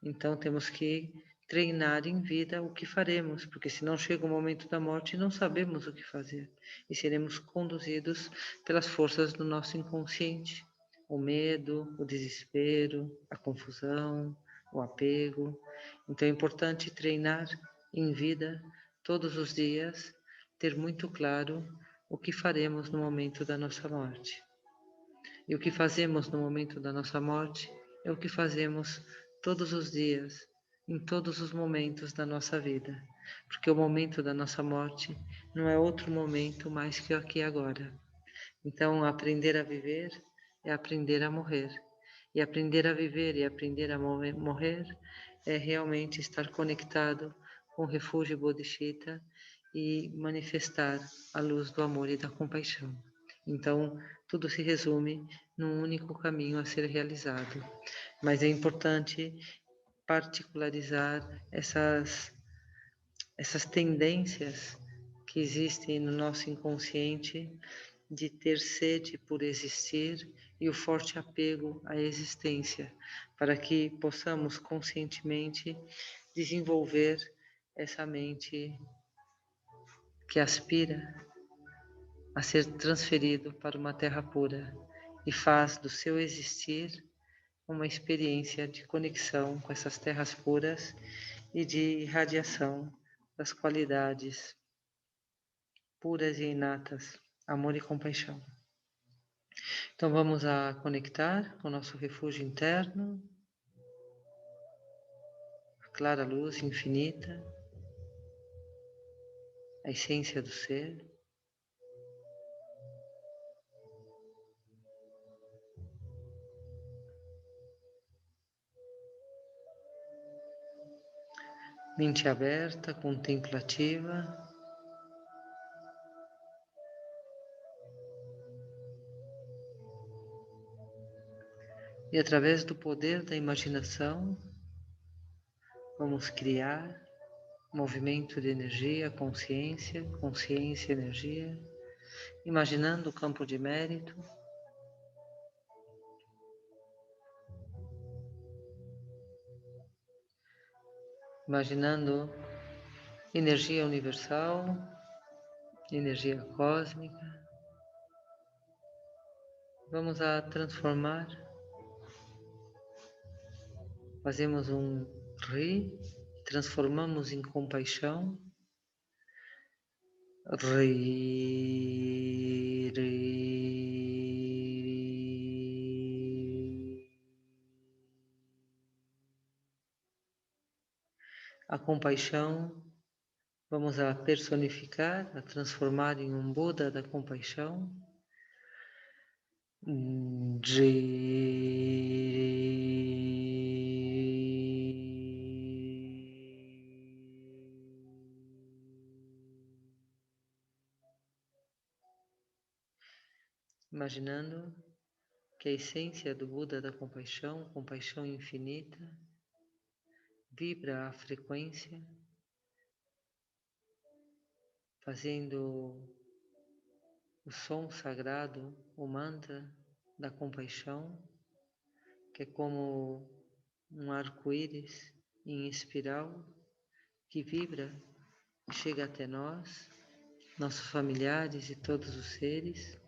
Então temos que treinar em vida o que faremos, porque se não chega o momento da morte, não sabemos o que fazer e seremos conduzidos pelas forças do nosso inconsciente, o medo, o desespero, a confusão, o apego. Então é importante treinar em vida todos os dias, ter muito claro o que faremos no momento da nossa morte. E o que fazemos no momento da nossa morte é o que fazemos todos os dias, em todos os momentos da nossa vida. Porque o momento da nossa morte não é outro momento mais que o aqui e agora. Então, aprender a viver é aprender a morrer. E aprender a viver e aprender a morrer é realmente estar conectado com o refúgio Bodhisattva e manifestar a luz do amor e da compaixão. Então, tudo se resume num único caminho a ser realizado. Mas é importante particularizar essas tendências que existem no nosso inconsciente de ter sede por existir e o forte apego à existência, para que possamos conscientemente desenvolver essa mente que aspira a ser transferido para uma terra pura e faz do seu existir uma experiência de conexão com essas terras puras e de irradiação das qualidades puras e inatas, amor e compaixão. Então vamos a conectar com o nosso refúgio interno, a clara luz infinita, a essência do ser. Mente aberta, contemplativa. E através do poder da imaginação, vamos criar movimento de energia, consciência, consciência, energia, imaginando o campo de mérito, imaginando energia universal, energia cósmica. Vamos a transformar, fazemos um ri, transformamos em compaixão, ri, ri. A compaixão vamos a personificar, a transformar em um Buda da compaixão. Imaginando que a essência do Buda da compaixão, compaixão infinita, vibra a frequência, fazendo o som sagrado, o mantra da compaixão, que é como um arco-íris em espiral que vibra e chega até nós, nossos familiares e todos os seres.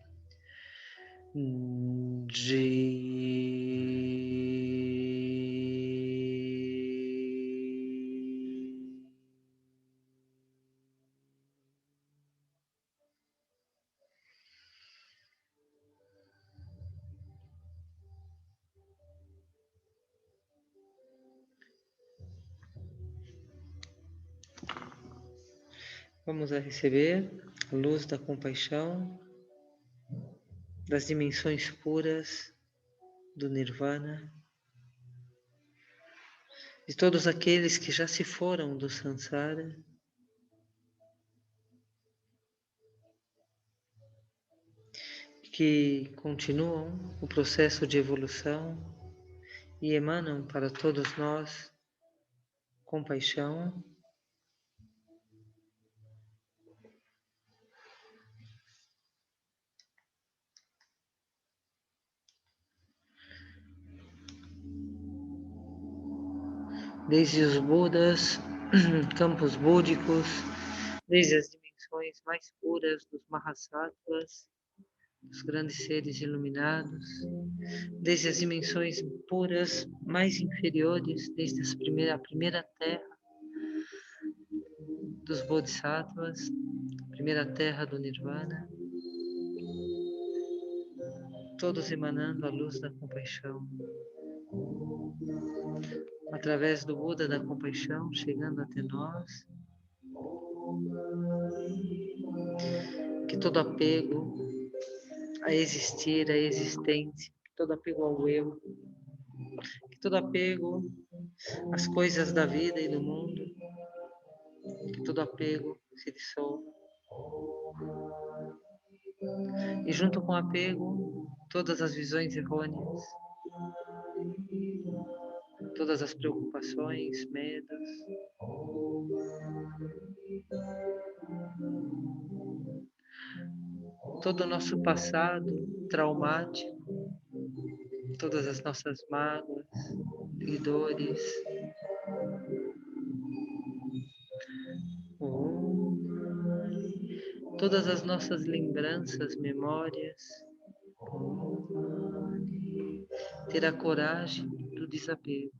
Vamos a receber a luz da compaixão, das dimensões puras do Nirvana, de todos aqueles que já se foram do Sansara, que continuam o processo de evolução e emanam para todos nós compaixão, desde os Budas, campos búdicos, desde as dimensões mais puras dos Mahasattvas, dos grandes seres iluminados, desde as dimensões puras mais inferiores, desde a primeira terra dos Bodhisattvas, a primeira terra do Nirvana, todos emanando a luz da compaixão, através do Buda da compaixão, chegando até nós, que todo apego a existir, a existência, todo apego ao eu, que todo apego às coisas da vida e do mundo, que todo apego se dissolva. E junto com o apego, todas as visões errôneas, todas as preocupações, medos, todo o nosso passado traumático, todas as nossas mágoas e dores. Todas as nossas lembranças, memórias. Ter a coragem do desapego.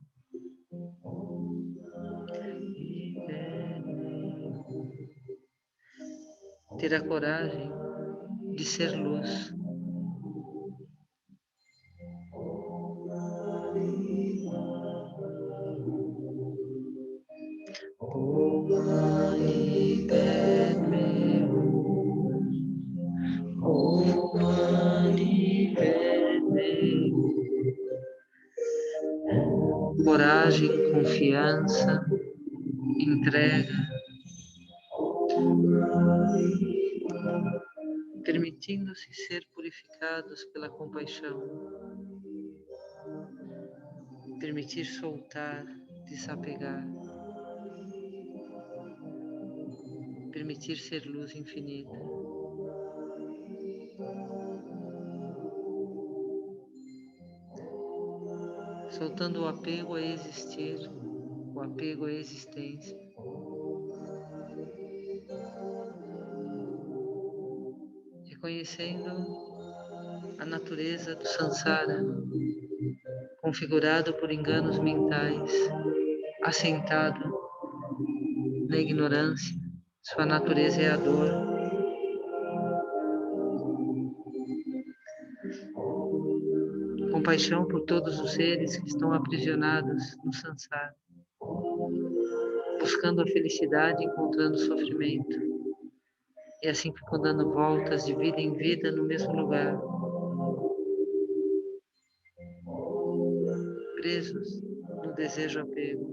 Ter a coragem de ser luz. Coragem, confiança, entrega, permitindo-se ser purificados pela compaixão, permitir soltar, desapegar, permitir ser luz infinita. Soltando o apego a existir, o apego à existência. Reconhecendo a natureza do Sansara, configurado por enganos mentais, assentado na ignorância, sua natureza é a dor. Compaixão por todos os seres que estão aprisionados no Sansara, buscando a felicidade, encontrando o sofrimento, e assim ficam dando voltas de vida em vida no mesmo lugar, presos no desejo apego,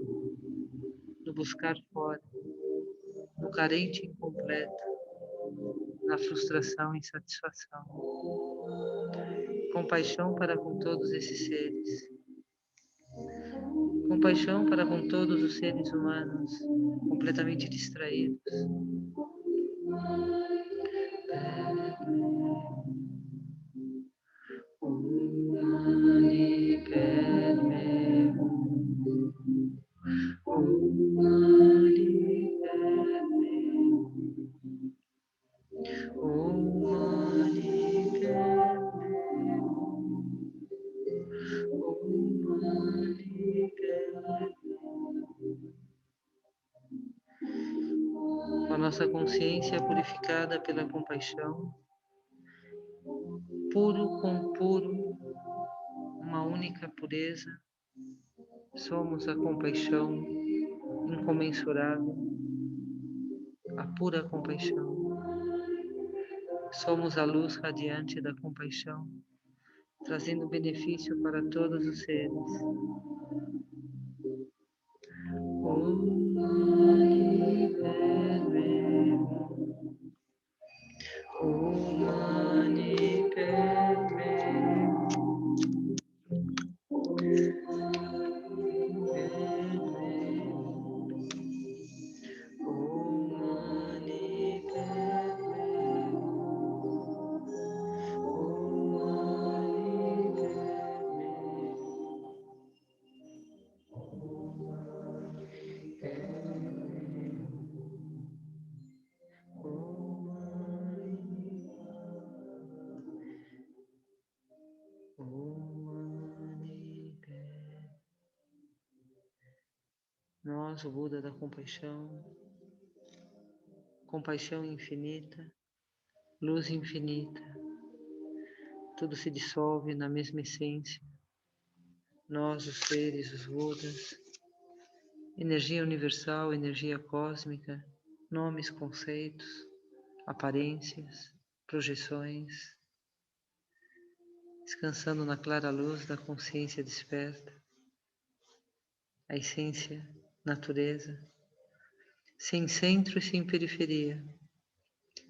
no buscar fora, no carente incompleto, na frustração e insatisfação. Compaixão para com todos esses seres. Compaixão para com todos os seres humanos completamente distraídos. Com a nossa consciência purificada pela compaixão, puro com puro, uma única pureza, somos a compaixão incomensurável, a pura compaixão. Somos a luz radiante da compaixão, trazendo benefício para todos os seres. Om Mani Padme Hum. Om Mani Padme Hum. Om Mani Padme Hum. Om Mani Padme Nós, o Buda da compaixão, compaixão infinita, luz infinita, tudo se dissolve na mesma essência. Nós, os seres, os Budas, energia universal, energia cósmica, nomes, conceitos, aparências, projeções, descansando na clara luz da consciência desperta, a essência, natureza, sem centro e sem periferia,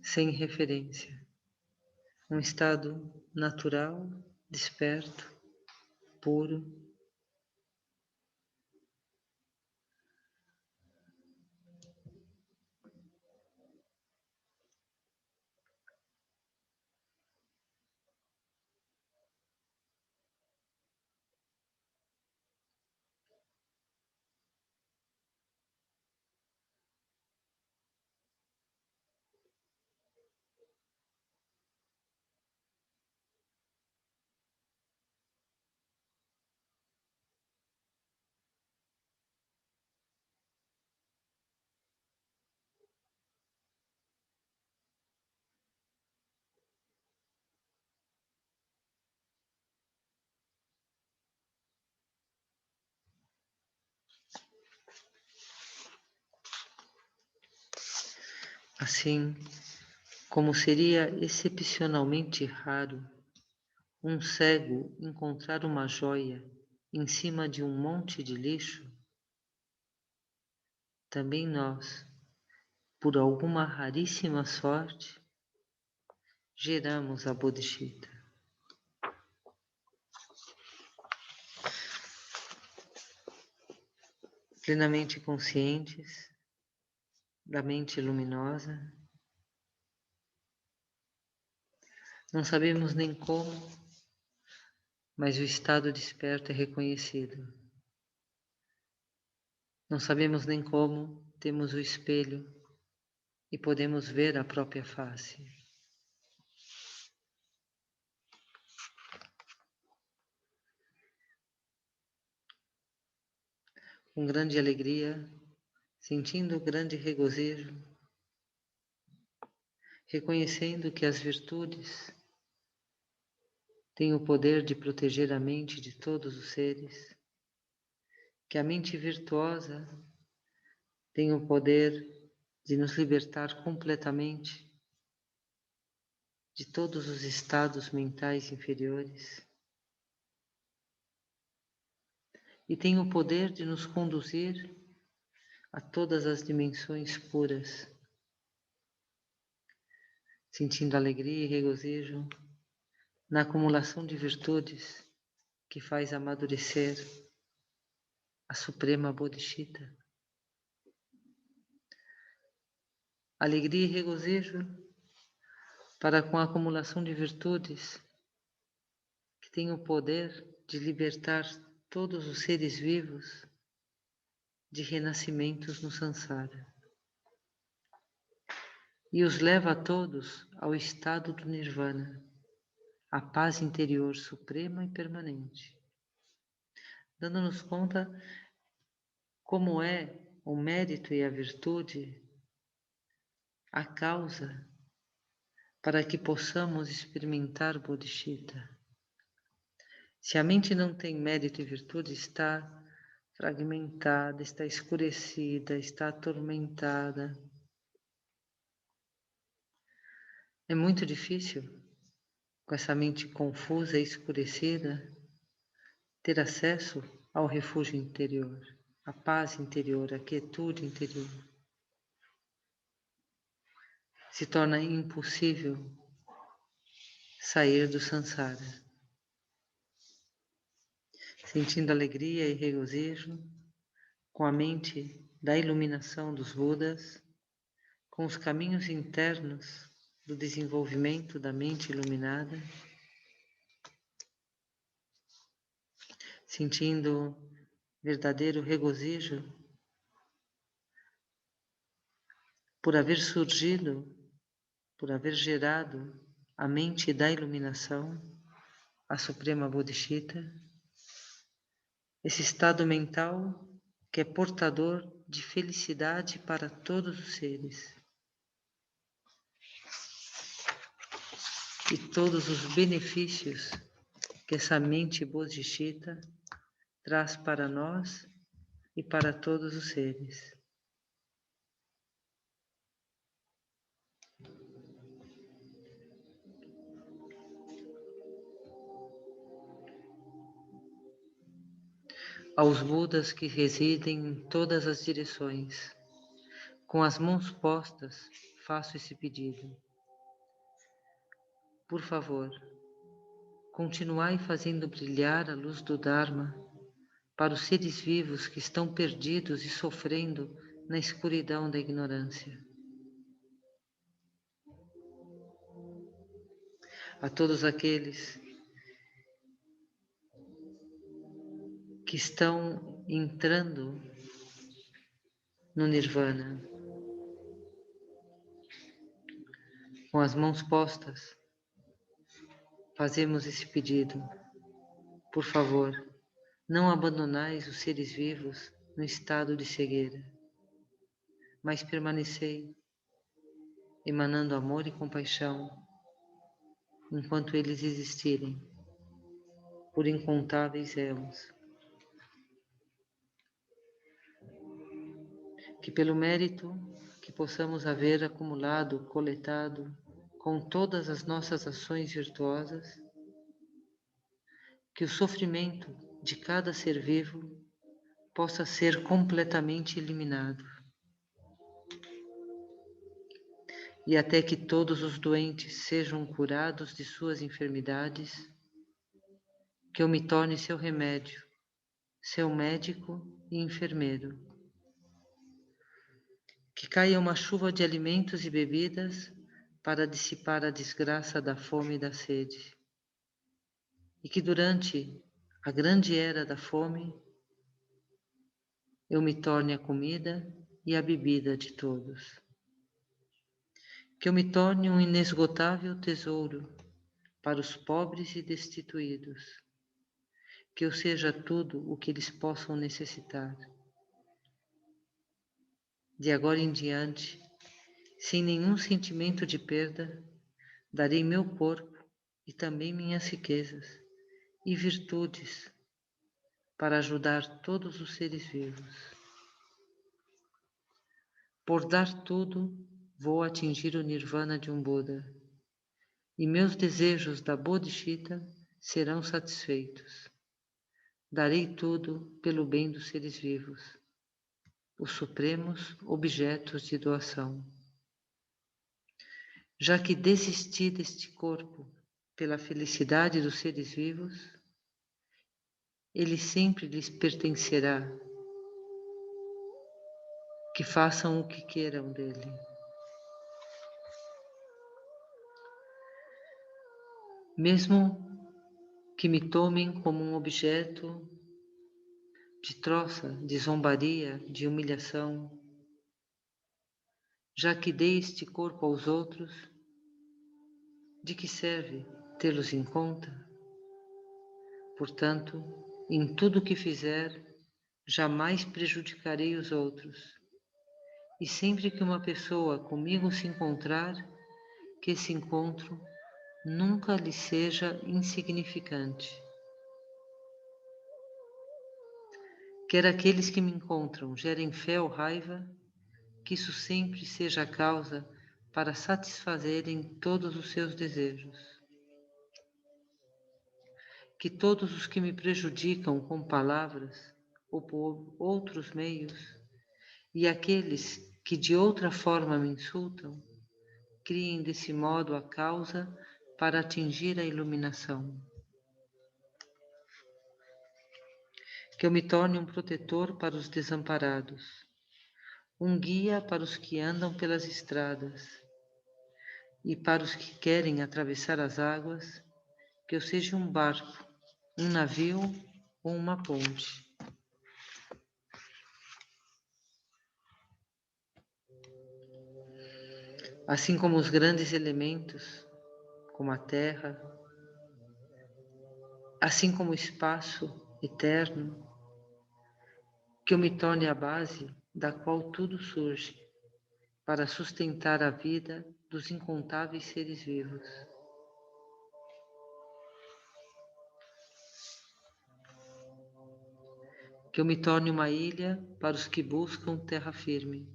sem referência, um estado natural, desperto, puro. Assim como seria excepcionalmente raro um cego encontrar uma joia em cima de um monte de lixo, também nós, por alguma raríssima sorte, geramos a Bodhicitta. Plenamente conscientes da mente luminosa, não sabemos nem como, mas o estado desperto é reconhecido. Não sabemos nem como, temos o espelho e podemos ver a própria face. Com grande alegria, sentindo grande regozijo, reconhecendo que as virtudes têm o poder de proteger a mente de todos os seres, que a mente virtuosa tem o poder de nos libertar completamente de todos os estados mentais inferiores e tem o poder de nos conduzir a todas as dimensões puras, sentindo alegria e regozijo na acumulação de virtudes que faz amadurecer a Suprema Bodhicitta. Alegria e regozijo para com a acumulação de virtudes que tem o poder de libertar todos os seres vivos de renascimentos no Sansara e os leva a todos ao estado do Nirvana, a paz interior suprema e permanente, dando-nos conta como é o mérito e a virtude a causa para que possamos experimentar Bodhicitta. Se a mente não tem mérito e virtude, está fragmentada, está escurecida, está atormentada. É muito difícil, com essa mente confusa e escurecida, ter acesso ao refúgio interior, à paz interior, à quietude interior. Se torna impossível sair do samsara, sentindo alegria e regozijo, com a mente da iluminação dos Budas, com os caminhos internos do desenvolvimento da mente iluminada, sentindo verdadeiro regozijo por haver surgido, por haver gerado a mente da iluminação, a Suprema Bodhisattva, esse estado mental que é portador de felicidade para todos os seres. E todos os benefícios que essa mente Bodhisattva traz para nós e para todos os seres. Aos Budas que residem em todas as direções, com as mãos postas, faço esse pedido. Por favor, continuai fazendo brilhar a luz do Dharma para os seres vivos que estão perdidos e sofrendo na escuridão da ignorância. A todos aqueles que estão entrando no Nirvana, com as mãos postas, fazemos esse pedido. Por favor, não abandonais os seres vivos no estado de cegueira, mas permanecei emanando amor e compaixão enquanto eles existirem, por incontáveis elos. Que pelo mérito que possamos haver acumulado, coletado com todas as nossas ações virtuosas, que o sofrimento de cada ser vivo possa ser completamente eliminado. E até que todos os doentes sejam curados de suas enfermidades, que eu me torne seu remédio, seu médico e enfermeiro. Que caia uma chuva de alimentos e bebidas para dissipar a desgraça da fome e da sede. E que durante a grande era da fome, eu me torne a comida e a bebida de todos. Que eu me torne um inesgotável tesouro para os pobres e destituídos. Que eu seja tudo o que eles possam necessitar. De agora em diante, sem nenhum sentimento de perda, darei meu corpo e também minhas riquezas e virtudes para ajudar todos os seres vivos. Por dar tudo, vou atingir o nirvana de um Buda, e meus desejos da Bodhisattva serão satisfeitos. Darei tudo pelo bem dos seres vivos, os supremos objetos de doação. Já que desisti deste corpo pela felicidade dos seres vivos, ele sempre lhes pertencerá. Que façam o que queiram dele. Mesmo que me tomem como um objeto de troça, de zombaria, de humilhação, já que dei este corpo aos outros, de que serve tê-los em conta? Portanto, em tudo o que fizer, jamais prejudicarei os outros. E sempre que uma pessoa comigo se encontrar, que esse encontro nunca lhe seja insignificante. Quer aqueles que me encontram gerem fé ou raiva, que isso sempre seja a causa para satisfazerem todos os seus desejos. Que todos os que me prejudicam com palavras ou por outros meios, e aqueles que de outra forma me insultam, criem desse modo a causa para atingir a iluminação. Que eu me torne um protetor para os desamparados, um guia para os que andam pelas estradas, e para os que querem atravessar as águas, que eu seja um barco, um navio ou uma ponte. Assim como os grandes elementos, como a terra, assim como o espaço eterno, que eu me torne a base da qual tudo surge, para sustentar a vida dos incontáveis seres vivos. Que eu me torne uma ilha para os que buscam terra firme,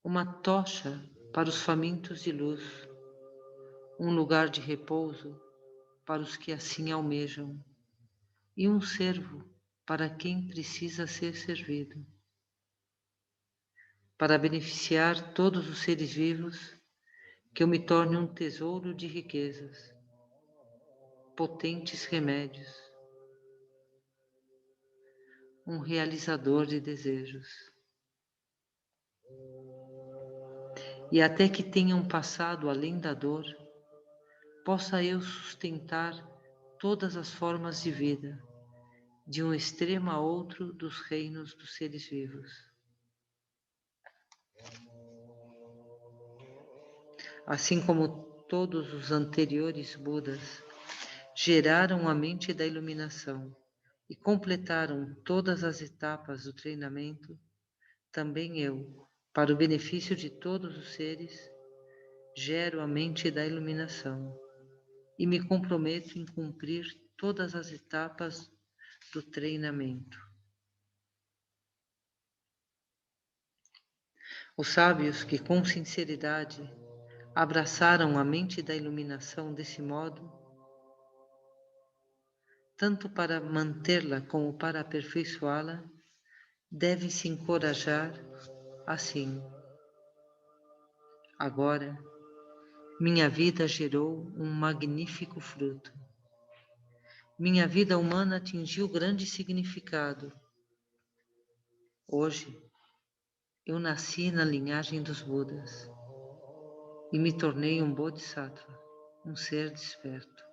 uma tocha para os famintos de luz, um lugar de repouso para os que assim almejam, e um servo para quem precisa ser servido. Para beneficiar todos os seres vivos, que eu me torne um tesouro de riquezas, potentes remédios, um realizador de desejos. E até que tenham passado além da dor, possa eu sustentar todas as formas de vida, de um extremo a outro dos reinos dos seres vivos. Assim como todos os anteriores Budas geraram a mente da iluminação e completaram todas as etapas do treinamento, também eu, para o benefício de todos os seres, gero a mente da iluminação e me comprometo em cumprir todas as etapas do treinamento. Os sábios que com sinceridade abraçaram a mente da iluminação desse modo, tanto para mantê-la como para aperfeiçoá-la, devem se encorajar assim. Agora, minha vida gerou um magnífico fruto. Minha vida humana atingiu grande significado. Hoje, eu nasci na linhagem dos Budas e me tornei um Bodhisattva, um ser desperto.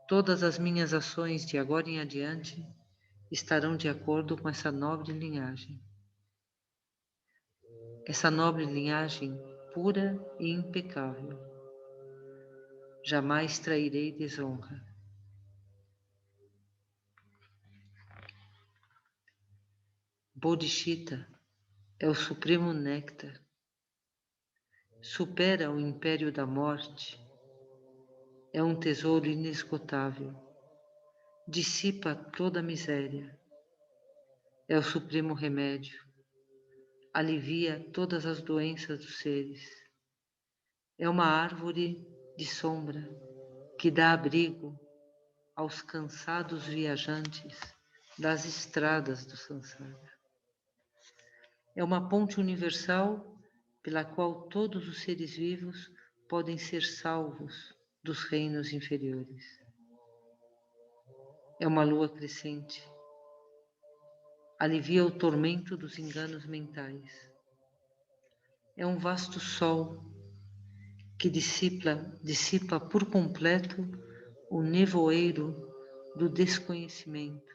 Todas as minhas ações de agora em adiante estarão de acordo com essa nobre linhagem. Essa nobre linhagem pura e impecável. Jamais trairei desonra. Bodhicitta é o supremo néctar. Supera o império da morte. É um tesouro inesgotável. Dissipa toda a miséria. É o supremo remédio. Alivia todas as doenças dos seres. É uma árvore de sombra que dá abrigo aos cansados viajantes das estradas do Sansara. É uma ponte universal pela qual todos os seres vivos podem ser salvos dos reinos inferiores. É uma lua crescente. Alivia o tormento dos enganos mentais. É um vasto sol que dissipa por completo o nevoeiro do desconhecimento.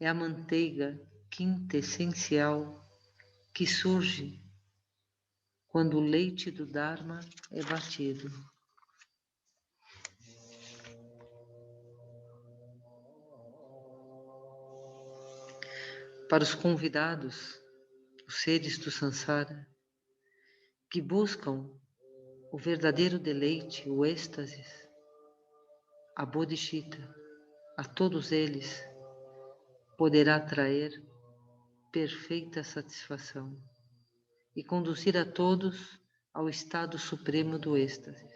É a manteiga quintessencial que surge quando o leite do Dharma é batido. Para os convidados, os seres do Sansara, que buscam o verdadeiro deleite, o êxtase, a Bodhicitta, a todos eles poderá trazer perfeita satisfação e conduzir a todos ao estado supremo do êxtase.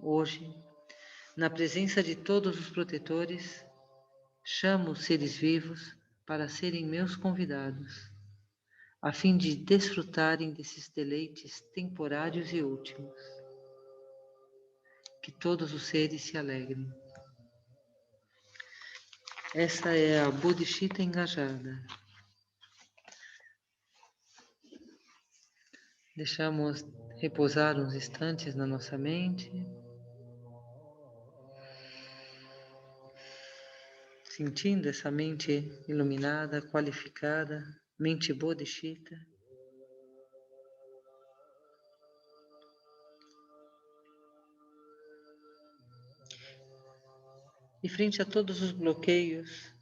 Hoje, na presença de todos os protetores, chamo os seres vivos para serem meus convidados, a fim de desfrutarem desses deleites temporários e últimos. Que todos os seres se alegrem. Essa é a Bodhicitta engajada. Deixamos repousar uns instantes na nossa mente, sentindo essa mente iluminada, qualificada, mente Bodhicitta. E frente a todos os bloqueios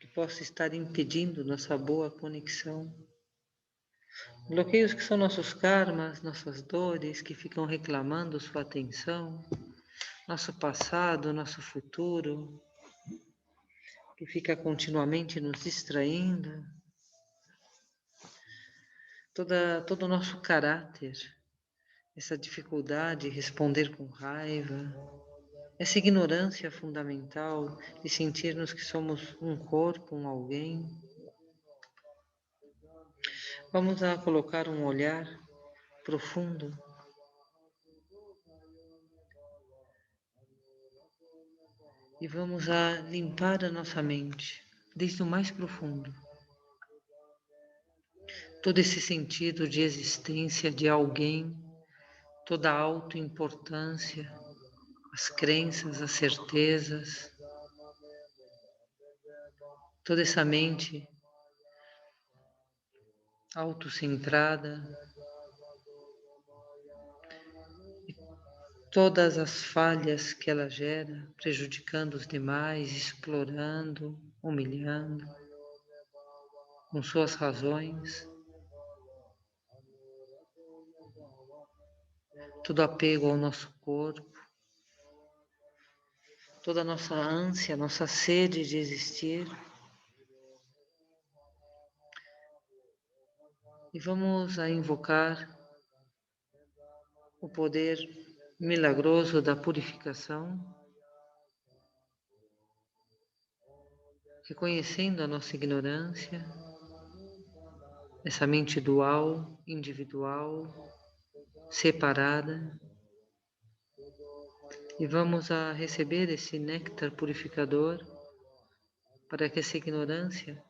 que possam estar impedindo nossa boa conexão, bloqueios que são nossos karmas, nossas dores, que ficam reclamando sua atenção, nosso passado, nosso futuro, que fica continuamente nos distraindo, todo o nosso caráter, essa dificuldade de responder com raiva, essa ignorância fundamental de sentirmos que somos um corpo, um alguém. Vamos a colocar um olhar profundo e vamos a limpar a nossa mente desde o mais profundo. Todo esse sentido de existência de alguém, toda a autoimportância, as crenças, as certezas, toda essa mente autocentrada, todas as falhas que ela gera, prejudicando os demais, explorando, humilhando, com suas razões, todo apego ao nosso corpo, toda a nossa ânsia, nossa sede de existir. E vamos a invocar o poder milagroso da purificação, reconhecendo a nossa ignorância, essa mente dual, individual, separada, e vamos a receber esse néctar purificador para que essa ignorância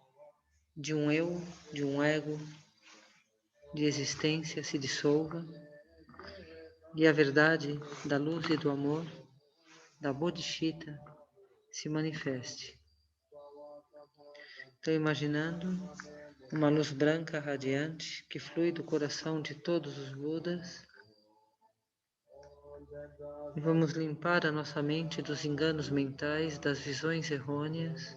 de um eu, de um ego, de existência se dissolva e a verdade da luz e do amor, da Bodhicitta, se manifeste. Estou imaginando uma luz branca radiante que flui do coração de todos os Budas. E vamos limpar a nossa mente dos enganos mentais, das visões errôneas,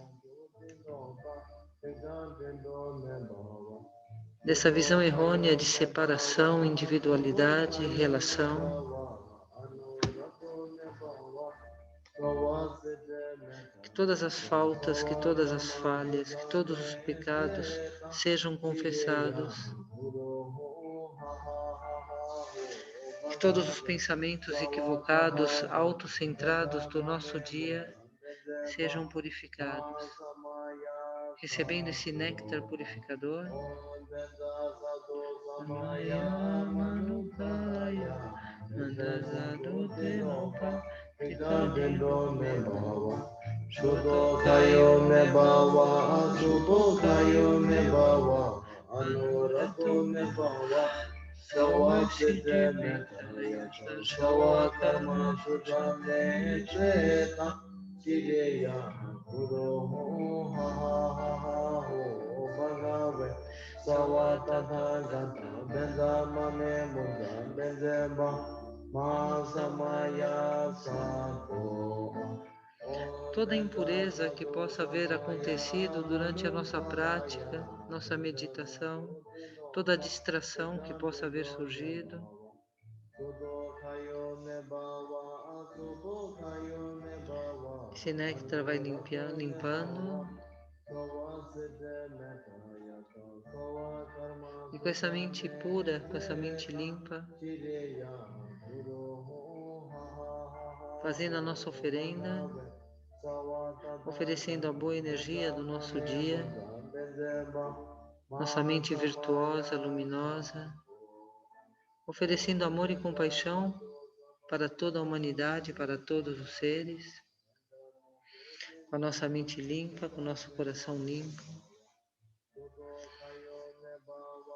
dessa visão errônea de separação, individualidade, relação. Que todas as faltas, que todas as falhas, que todos os pecados sejam confessados. Que todos os pensamentos equivocados, autocentrados do nosso dia sejam purificados. Recebendo esse néctar purificador, Shudokayo me bawa, Shudokayo me bawa, Anurato me bawa, Sawasite me taya, Sawa karma sujane treta, Tireya Guru ha ha ha ha ho Bhagave, Sawa tatha gata, Benda mane munda, Bendeba, Masamaya sato. toda impureza que possa haver acontecido durante a nossa prática, nossa meditação, toda distração que possa haver surgido, esse néctar vai limpando E com essa mente pura, com essa mente limpa, fazendo a nossa oferenda, oferecendo a boa energia do nosso dia, nossa mente virtuosa, luminosa, oferecendo amor e compaixão para toda a humanidade, para todos os seres, com a nossa mente limpa, com o nosso coração limpo,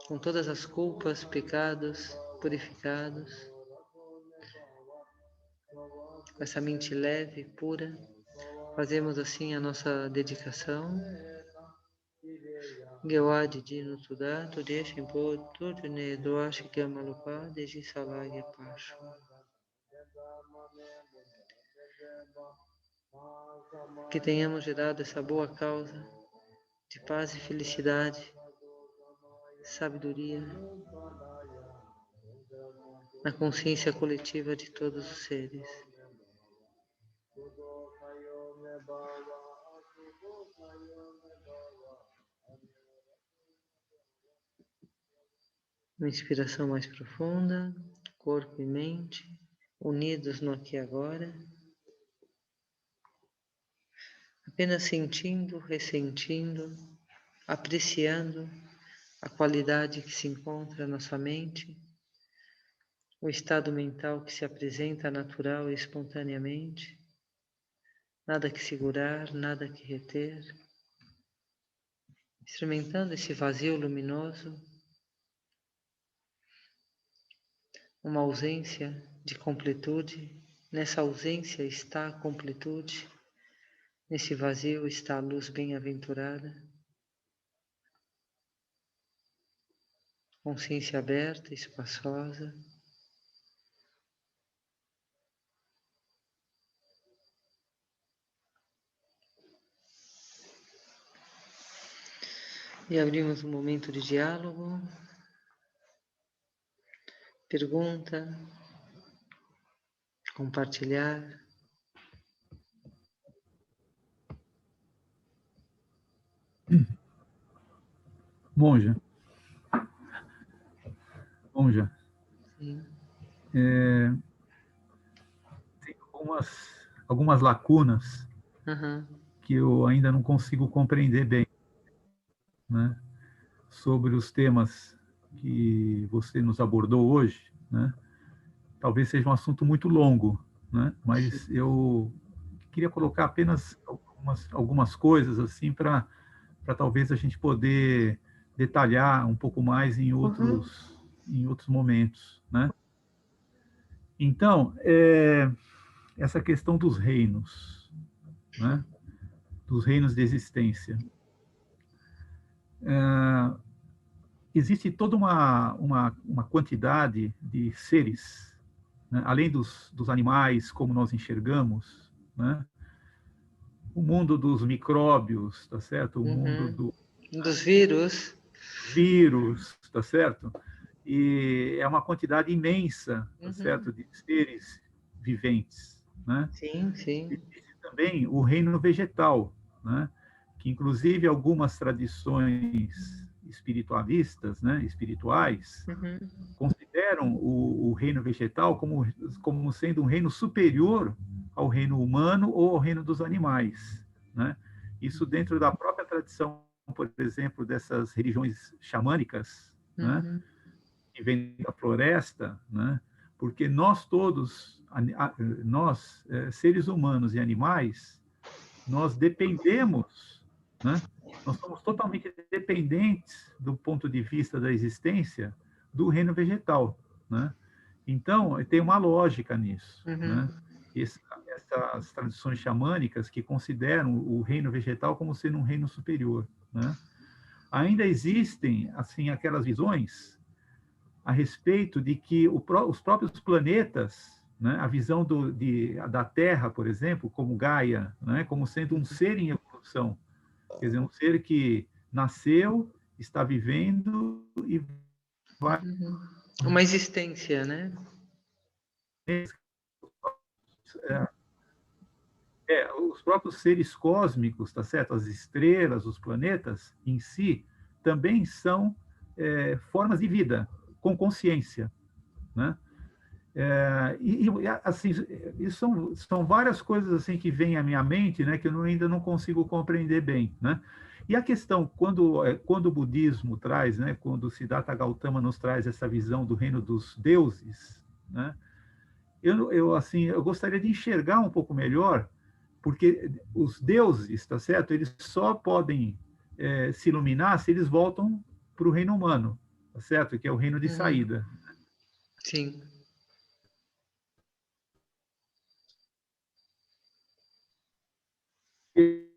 com todas as culpas, pecados purificados, com essa mente leve, pura, fazemos assim a nossa dedicação. Gewadi Dino Tuda, Tudeshin Po, Tudune Doashi Gamalupa, Deji Salagya Pasho. Que tenhamos gerado essa boa causa de paz e felicidade, sabedoria, na consciência coletiva de todos os seres. Uma inspiração mais profunda, corpo e mente, unidos no aqui e agora, apenas sentindo, ressentindo, apreciando a qualidade que se encontra na sua mente, o estado mental que se apresenta natural e espontaneamente, nada que segurar, nada que reter, experimentando esse vazio luminoso, uma ausência de completude. Nessa ausência está a completude, nesse vazio está a luz bem-aventurada, consciência aberta, espaçosa. E abrimos um momento de diálogo, pergunta, compartilhar. Monja. Sim. Tem algumas lacunas que eu ainda não consigo compreender bem, né? Sobre os temas que você nos abordou hoje, né? Talvez seja um assunto muito longo, né? Mas eu queria colocar apenas algumas coisas assim para talvez a gente poder detalhar um pouco mais em outros momentos, né? Então, essa questão dos reinos, né? Dos reinos de existência. Existe toda uma quantidade de seres, né? Além dos animais, como nós enxergamos, né? O mundo dos micróbios, tá certo? O mundo dos vírus, tá certo? E é uma quantidade imensa, tá certo? De seres viventes, né? Sim, sim. Existe também o reino vegetal, né? Que inclusive algumas tradições espiritualistas, né? Espirituais, consideram o reino vegetal como sendo um reino superior ao reino humano ou ao reino dos animais, né? Isso dentro da própria tradição, por exemplo, dessas religiões xamânicas, né? Que vem da floresta, né? Porque nós todos, nós, seres humanos e animais, nós dependemos, né? Nós somos totalmente dependentes do ponto de vista da existência do reino vegetal, né? Então, tem uma lógica nisso, né? Essas tradições xamânicas que consideram o reino vegetal como sendo um reino superior, né? Ainda existem, assim, aquelas visões a respeito de que os próprios planetas, né, a visão da Terra, por exemplo, como Gaia, né, como sendo um ser em evolução, quer dizer, um ser que nasceu, está vivendo e vai... Uma existência, né? os próprios seres cósmicos, tá certo? As estrelas, os planetas em si, também são formas de vida, com consciência, né? Assim, isso são várias coisas assim que vêm à minha mente, né, que eu ainda não consigo compreender bem, né? E a questão, quando o budismo traz, né, quando o Siddhartha Gautama nos traz essa visão do reino dos deuses, né, eu gostaria de enxergar um pouco melhor, porque os deuses, tá certo? Eles só podem se iluminar se eles voltam para o reino humano, tá certo? Que é o reino de saída. Sim.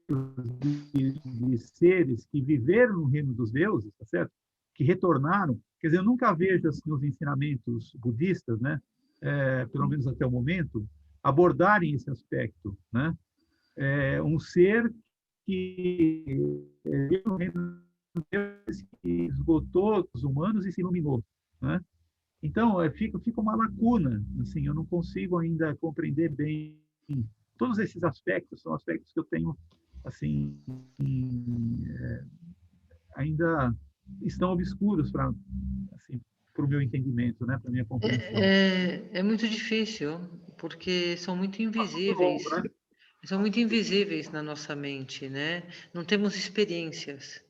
De seres que viveram no reino dos deuses, tá certo? Que retornaram. Quer dizer, eu nunca vejo assim, os ensinamentos budistas, né? Pelo menos até o momento, abordarem esse aspecto, né? Um ser que veio no reino dos deuses, que esgotou os humanos e se iluminou, né? Então, fica uma lacuna, assim, eu não consigo ainda compreender bem todos esses aspectos, são aspectos que eu tenho, assim, ainda estão obscuros para assim, o meu entendimento, né, para a minha compreensão. É muito difícil, porque são muito invisíveis. Longo, né? São muito invisíveis na nossa mente, né? Não temos experiências.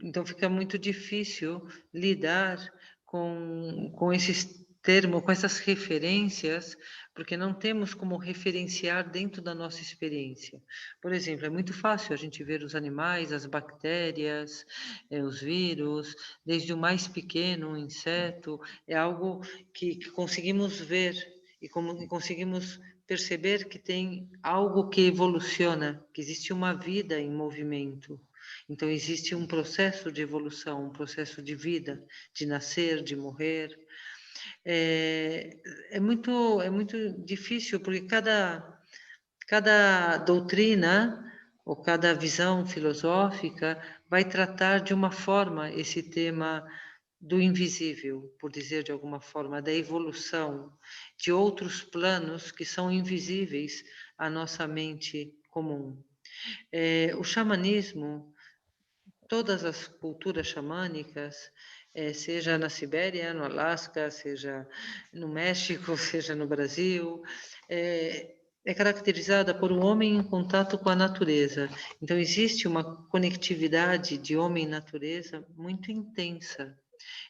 Então fica muito difícil lidar com esses termos, com essas referências, porque não temos como referenciar dentro da nossa experiência. Por exemplo, é muito fácil a gente ver os animais, as bactérias, os vírus, desde o mais pequeno, o inseto, é algo que conseguimos ver e conseguimos perceber que tem algo que evoluciona, que existe uma vida em movimento. Então, existe um processo de evolução, um processo de vida, de nascer, de morrer. É muito difícil, porque cada doutrina ou cada visão filosófica vai tratar de uma forma esse tema do invisível, por dizer de alguma forma, da evolução, de outros planos que são invisíveis à nossa mente comum. O xamanismo, todas as culturas xamânicas, seja na Sibéria, no Alasca, seja no México, seja no Brasil, é caracterizada por um homem em contato com a natureza. Então, existe uma conectividade de homem e natureza muito intensa.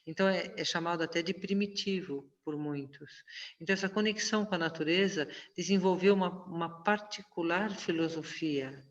Então, é chamado até de primitivo por muitos. Então, essa conexão com a natureza desenvolveu uma particular filosofia,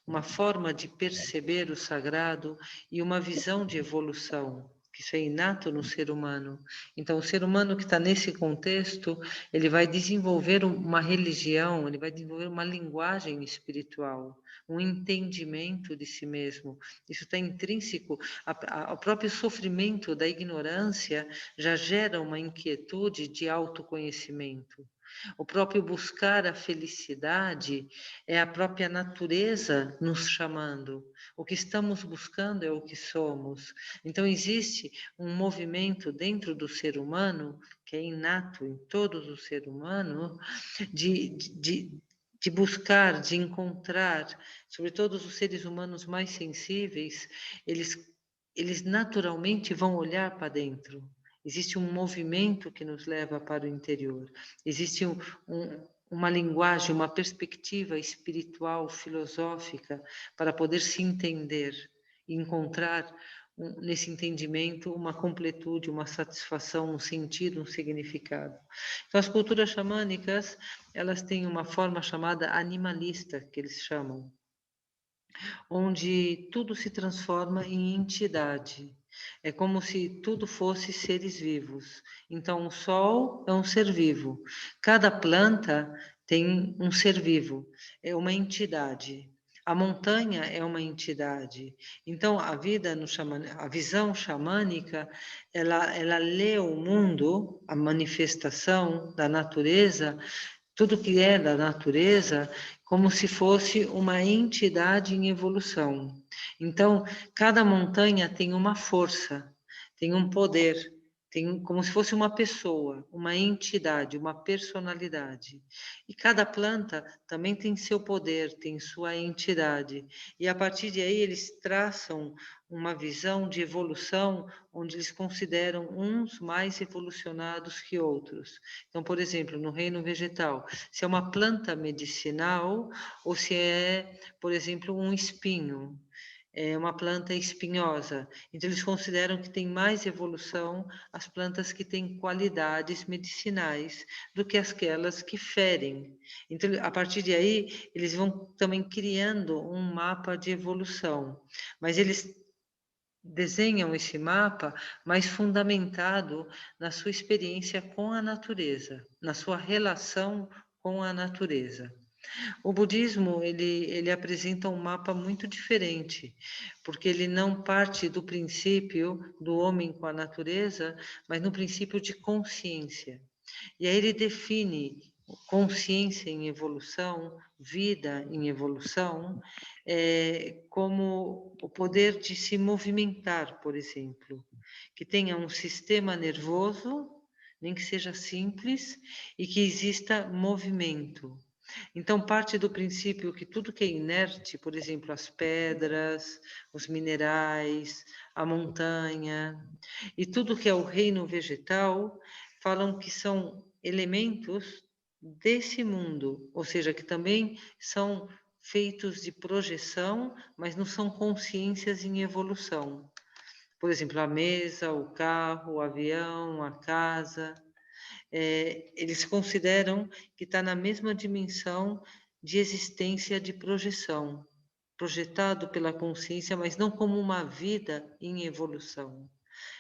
uma forma de perceber o sagrado e uma visão de evolução, que isso é inato no ser humano. Então, o ser humano que está nesse contexto, ele vai desenvolver uma religião, ele vai desenvolver uma linguagem espiritual, um entendimento de si mesmo. Isso está intrínseco ao próprio sofrimento da ignorância, já gera uma inquietude de autoconhecimento. O próprio buscar a felicidade é a própria natureza nos chamando. O que estamos buscando é o que somos. Então, existe um movimento dentro do ser humano, que é inato em todos os seres humanos, de buscar, de encontrar, sobre todos os seres humanos mais sensíveis, eles naturalmente vão olhar para dentro. Existe um movimento que nos leva para o interior. Existe uma linguagem, uma perspectiva espiritual, filosófica, para poder se entender e encontrar nesse entendimento uma completude, uma satisfação, um sentido, um significado. Então, as culturas xamânicas, elas têm uma forma chamada animalista, que eles chamam, onde tudo se transforma em entidade. É como se tudo fosse seres vivos. Então, o sol é um ser vivo. Cada planta tem um ser vivo, é uma entidade. A montanha é uma entidade. Então, a visão xamânica, ela lê o mundo, a manifestação da natureza, tudo que é da natureza, como se fosse uma entidade em evolução. Então, cada montanha tem uma força, tem um poder, tem como se fosse uma pessoa, uma entidade, uma personalidade. E cada planta também tem seu poder, tem sua entidade. E a partir de aí eles traçam uma visão de evolução onde eles consideram uns mais evolucionados que outros. Então, por exemplo, no reino vegetal, se é uma planta medicinal ou se é, por exemplo, um espinho. É uma planta espinhosa. Então, eles consideram que tem mais evolução as plantas que têm qualidades medicinais do que aquelas que ferem. Então, a partir de aí, eles vão também criando um mapa de evolução. Mas eles desenham esse mapa mais fundamentado na sua experiência com a natureza, na sua relação com a natureza. O budismo, ele apresenta um mapa muito diferente, porque ele não parte do princípio do homem com a natureza, mas no princípio de consciência. E aí ele define consciência em evolução, vida em evolução, como o poder de se movimentar, por exemplo, que tenha um sistema nervoso, nem que seja simples, e que exista movimento. Então, parte do princípio que tudo que é inerte, por exemplo, as pedras, os minerais, a montanha, e tudo que é o reino vegetal, falam que são elementos desse mundo, ou seja, que também são feitos de projeção, mas não são consciências em evolução. Por exemplo, a mesa, o carro, o avião, a casa, eles consideram que está na mesma dimensão de existência de projeção, projetado pela consciência, mas não como uma vida em evolução.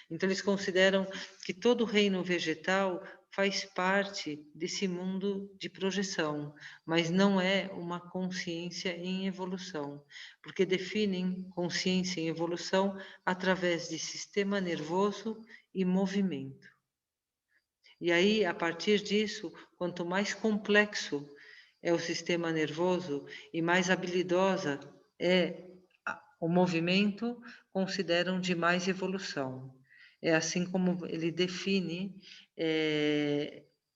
Então, eles consideram que todo o reino vegetal faz parte desse mundo de projeção, mas não é uma consciência em evolução, porque definem consciência em evolução através de sistema nervoso e movimento. E aí, a partir disso, quanto mais complexo é o sistema nervoso e mais habilidosa é o movimento, consideram de mais evolução. É assim como ele define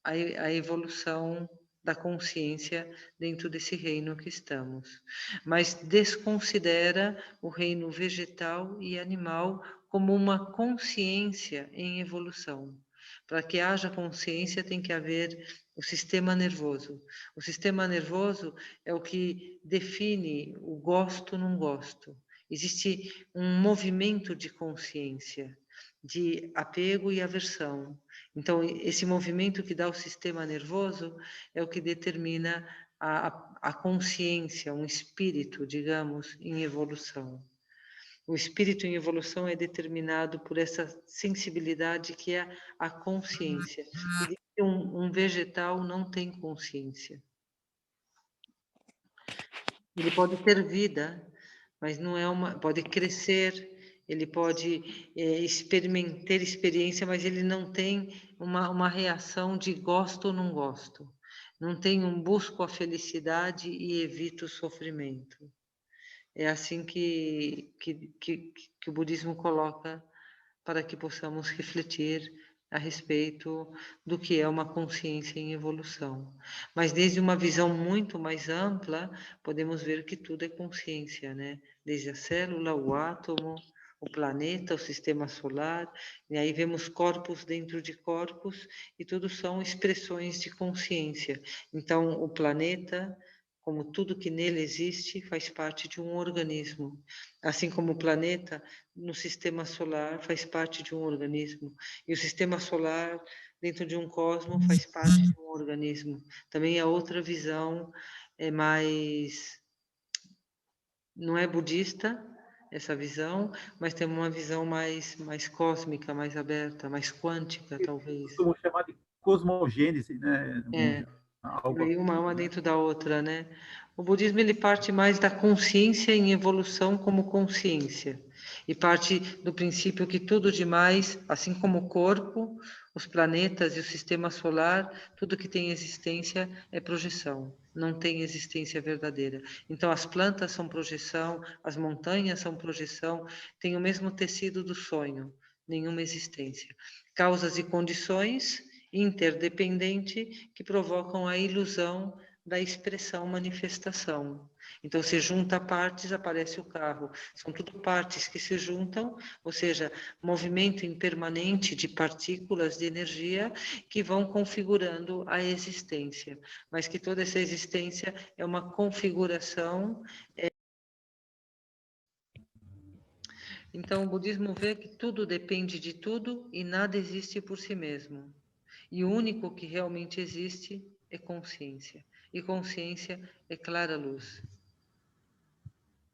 a evolução da consciência dentro desse reino que estamos. Mas desconsidera o reino vegetal e animal como uma consciência em evolução. Para que haja consciência, tem que haver o sistema nervoso. O sistema nervoso é o que define o gosto, não gosto. Existe um movimento de consciência, de apego e aversão. Então, esse movimento que dá o sistema nervoso é o que determina a consciência, um espírito, digamos, em evolução. O espírito em evolução é determinado por essa sensibilidade que é a consciência. E um vegetal não tem consciência. Ele pode ter vida, mas não é uma. Pode crescer, ele pode ter experiência, mas ele não tem uma reação de gosto ou não gosto. Não tem um busco a felicidade e evito o sofrimento. É assim que o budismo coloca para que possamos refletir a respeito do que é uma consciência em evolução. Mas desde uma visão muito mais ampla, podemos ver que tudo é consciência, né? Desde a célula, o átomo, o planeta, o sistema solar, e aí vemos corpos dentro de corpos, e tudo são expressões de consciência. Então, o planeta, como tudo que nele existe, faz parte de um organismo. Assim como o planeta, no sistema solar, faz parte de um organismo. E o sistema solar, dentro de um cosmos, faz parte de um organismo. Também é outra visão, é mais. Não é budista essa visão, mas tem uma visão mais cósmica, mais aberta, mais quântica, talvez. Costumam chamar de cosmogênese, né? Algo E uma né? dentro da outra, né? O budismo ele parte mais da consciência em evolução como consciência e parte do princípio que tudo demais, assim como o corpo, os planetas e o sistema solar, tudo que tem existência é projeção, não tem existência verdadeira. Então as plantas são projeção, as montanhas são projeção, tem o mesmo tecido do sonho. nenhuma existência. Causas e condições interdependentes que provocam a ilusão da expressão manifestação. Então, se junta partes, aparece o carro. São tudo partes que se juntam, ou seja, movimento impermanente de partículas de energia que vão configurando a existência. Mas que toda essa existência é uma configuração. Então, o budismo vê que tudo depende de tudo e nada existe por si mesmo. E o único que realmente existe é consciência. E consciência é clara luz.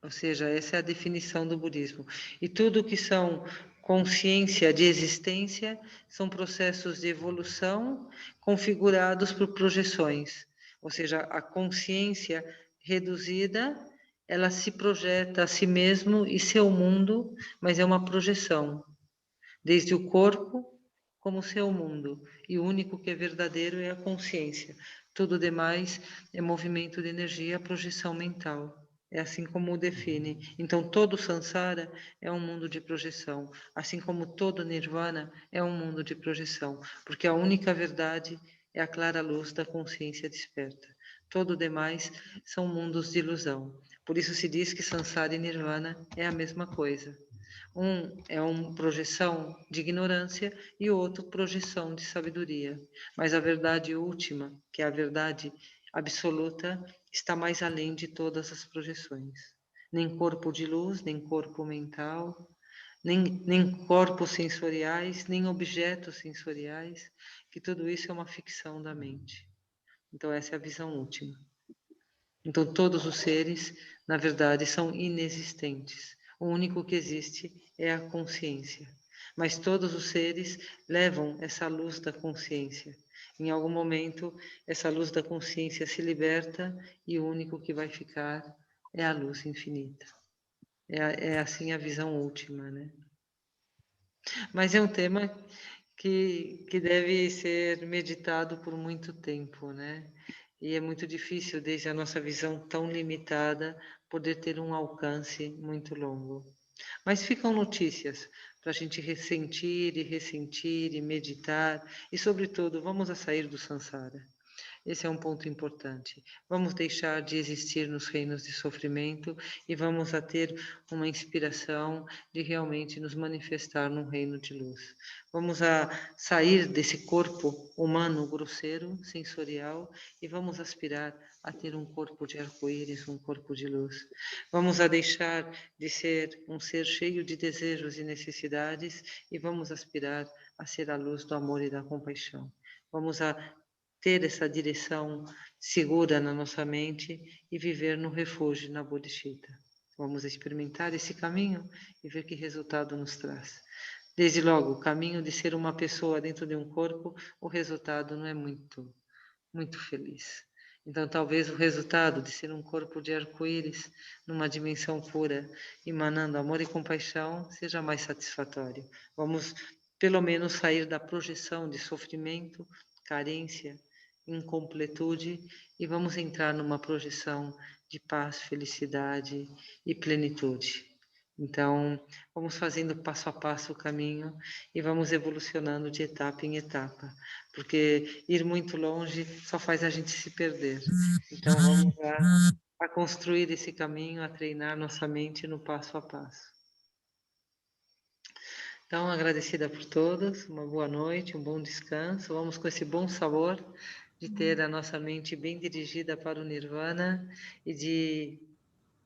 Ou seja, essa é a definição do budismo. E tudo que são consciência de existência são processos de evolução configurados por projeções. Ou seja, a consciência reduzida, ela se projeta a si mesmo e seu mundo, mas é uma projeção. Desde o corpo como seu mundo. E o único que é verdadeiro é a consciência. Tudo demais é movimento de energia, projeção mental. É assim como o define. Então, todo samsara é um mundo de projeção, assim como todo nirvana é um mundo de projeção, porque a única verdade é a clara luz da consciência desperta. Todo demais são mundos de ilusão. Por isso se diz que samsara e nirvana é a mesma coisa. Um é uma projeção de ignorância e o outro projeção de sabedoria. Mas a verdade última, que é a verdade absoluta, está mais além de todas as projeções. Nem corpo de luz, nem corpo mental, nem corpos sensoriais, nem objetos sensoriais, que tudo isso é uma ficção da mente. Então essa é a visão última. Então todos os seres, na verdade, são inexistentes. O único que existe é a consciência. Mas todos os seres levam essa luz da consciência. Em algum momento, essa luz da consciência se liberta e o único que vai ficar é a luz infinita. É assim a visão última, né? Mas é um tema que deve ser meditado por muito tempo, né? E é muito difícil, desde a nossa visão tão limitada, poder ter um alcance muito longo. Mas ficam notícias para a gente ressentir e meditar, e, sobretudo, vamos a sair do samsara. Esse é um ponto importante. Vamos deixar de existir nos reinos de sofrimento e vamos a ter uma inspiração de realmente nos manifestar num reino de luz. Vamos a sair desse corpo humano grosseiro, sensorial, e vamos aspirar a ter um corpo de arco-íris, um corpo de luz. Vamos a deixar de ser um ser cheio de desejos e necessidades e vamos aspirar a ser a luz do amor e da compaixão. Vamos a ter essa direção segura na nossa mente e viver no refúgio, na bodhisattva. Vamos experimentar esse caminho e ver que resultado nos traz. Desde logo, o caminho de ser uma pessoa dentro de um corpo, o resultado não é muito feliz. Então, talvez o resultado de ser um corpo de arco-íris, numa dimensão pura, emanando amor e compaixão, seja mais satisfatório. Vamos, pelo menos, sair da projeção de sofrimento, carência, incompletude e vamos entrar numa projeção de paz, felicidade e plenitude. Então, vamos fazendo passo a passo o caminho e vamos evolucionando de etapa em etapa, porque ir muito longe só faz a gente se perder. Então, vamos a construir esse caminho, a treinar nossa mente no passo a passo. Então, agradecida por todos, uma boa noite, um bom descanso. Vamos com esse bom sabor de ter a nossa mente bem dirigida para o Nirvana e de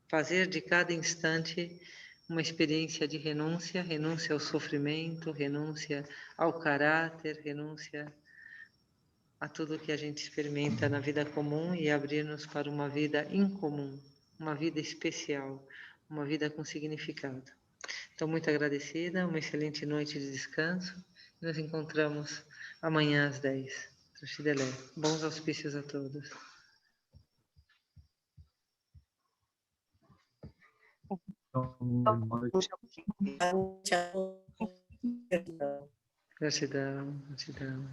fazer de cada instante uma experiência de renúncia, renúncia ao sofrimento, renúncia ao caráter, renúncia a tudo que a gente experimenta na vida comum e abrir-nos para uma vida incomum, uma vida especial, uma vida com significado. Estou muito agradecida, uma excelente noite de descanso. Nos encontramos amanhã às 10. Truxidelé. Bons auspícios a todos. Gratidão, gratidão.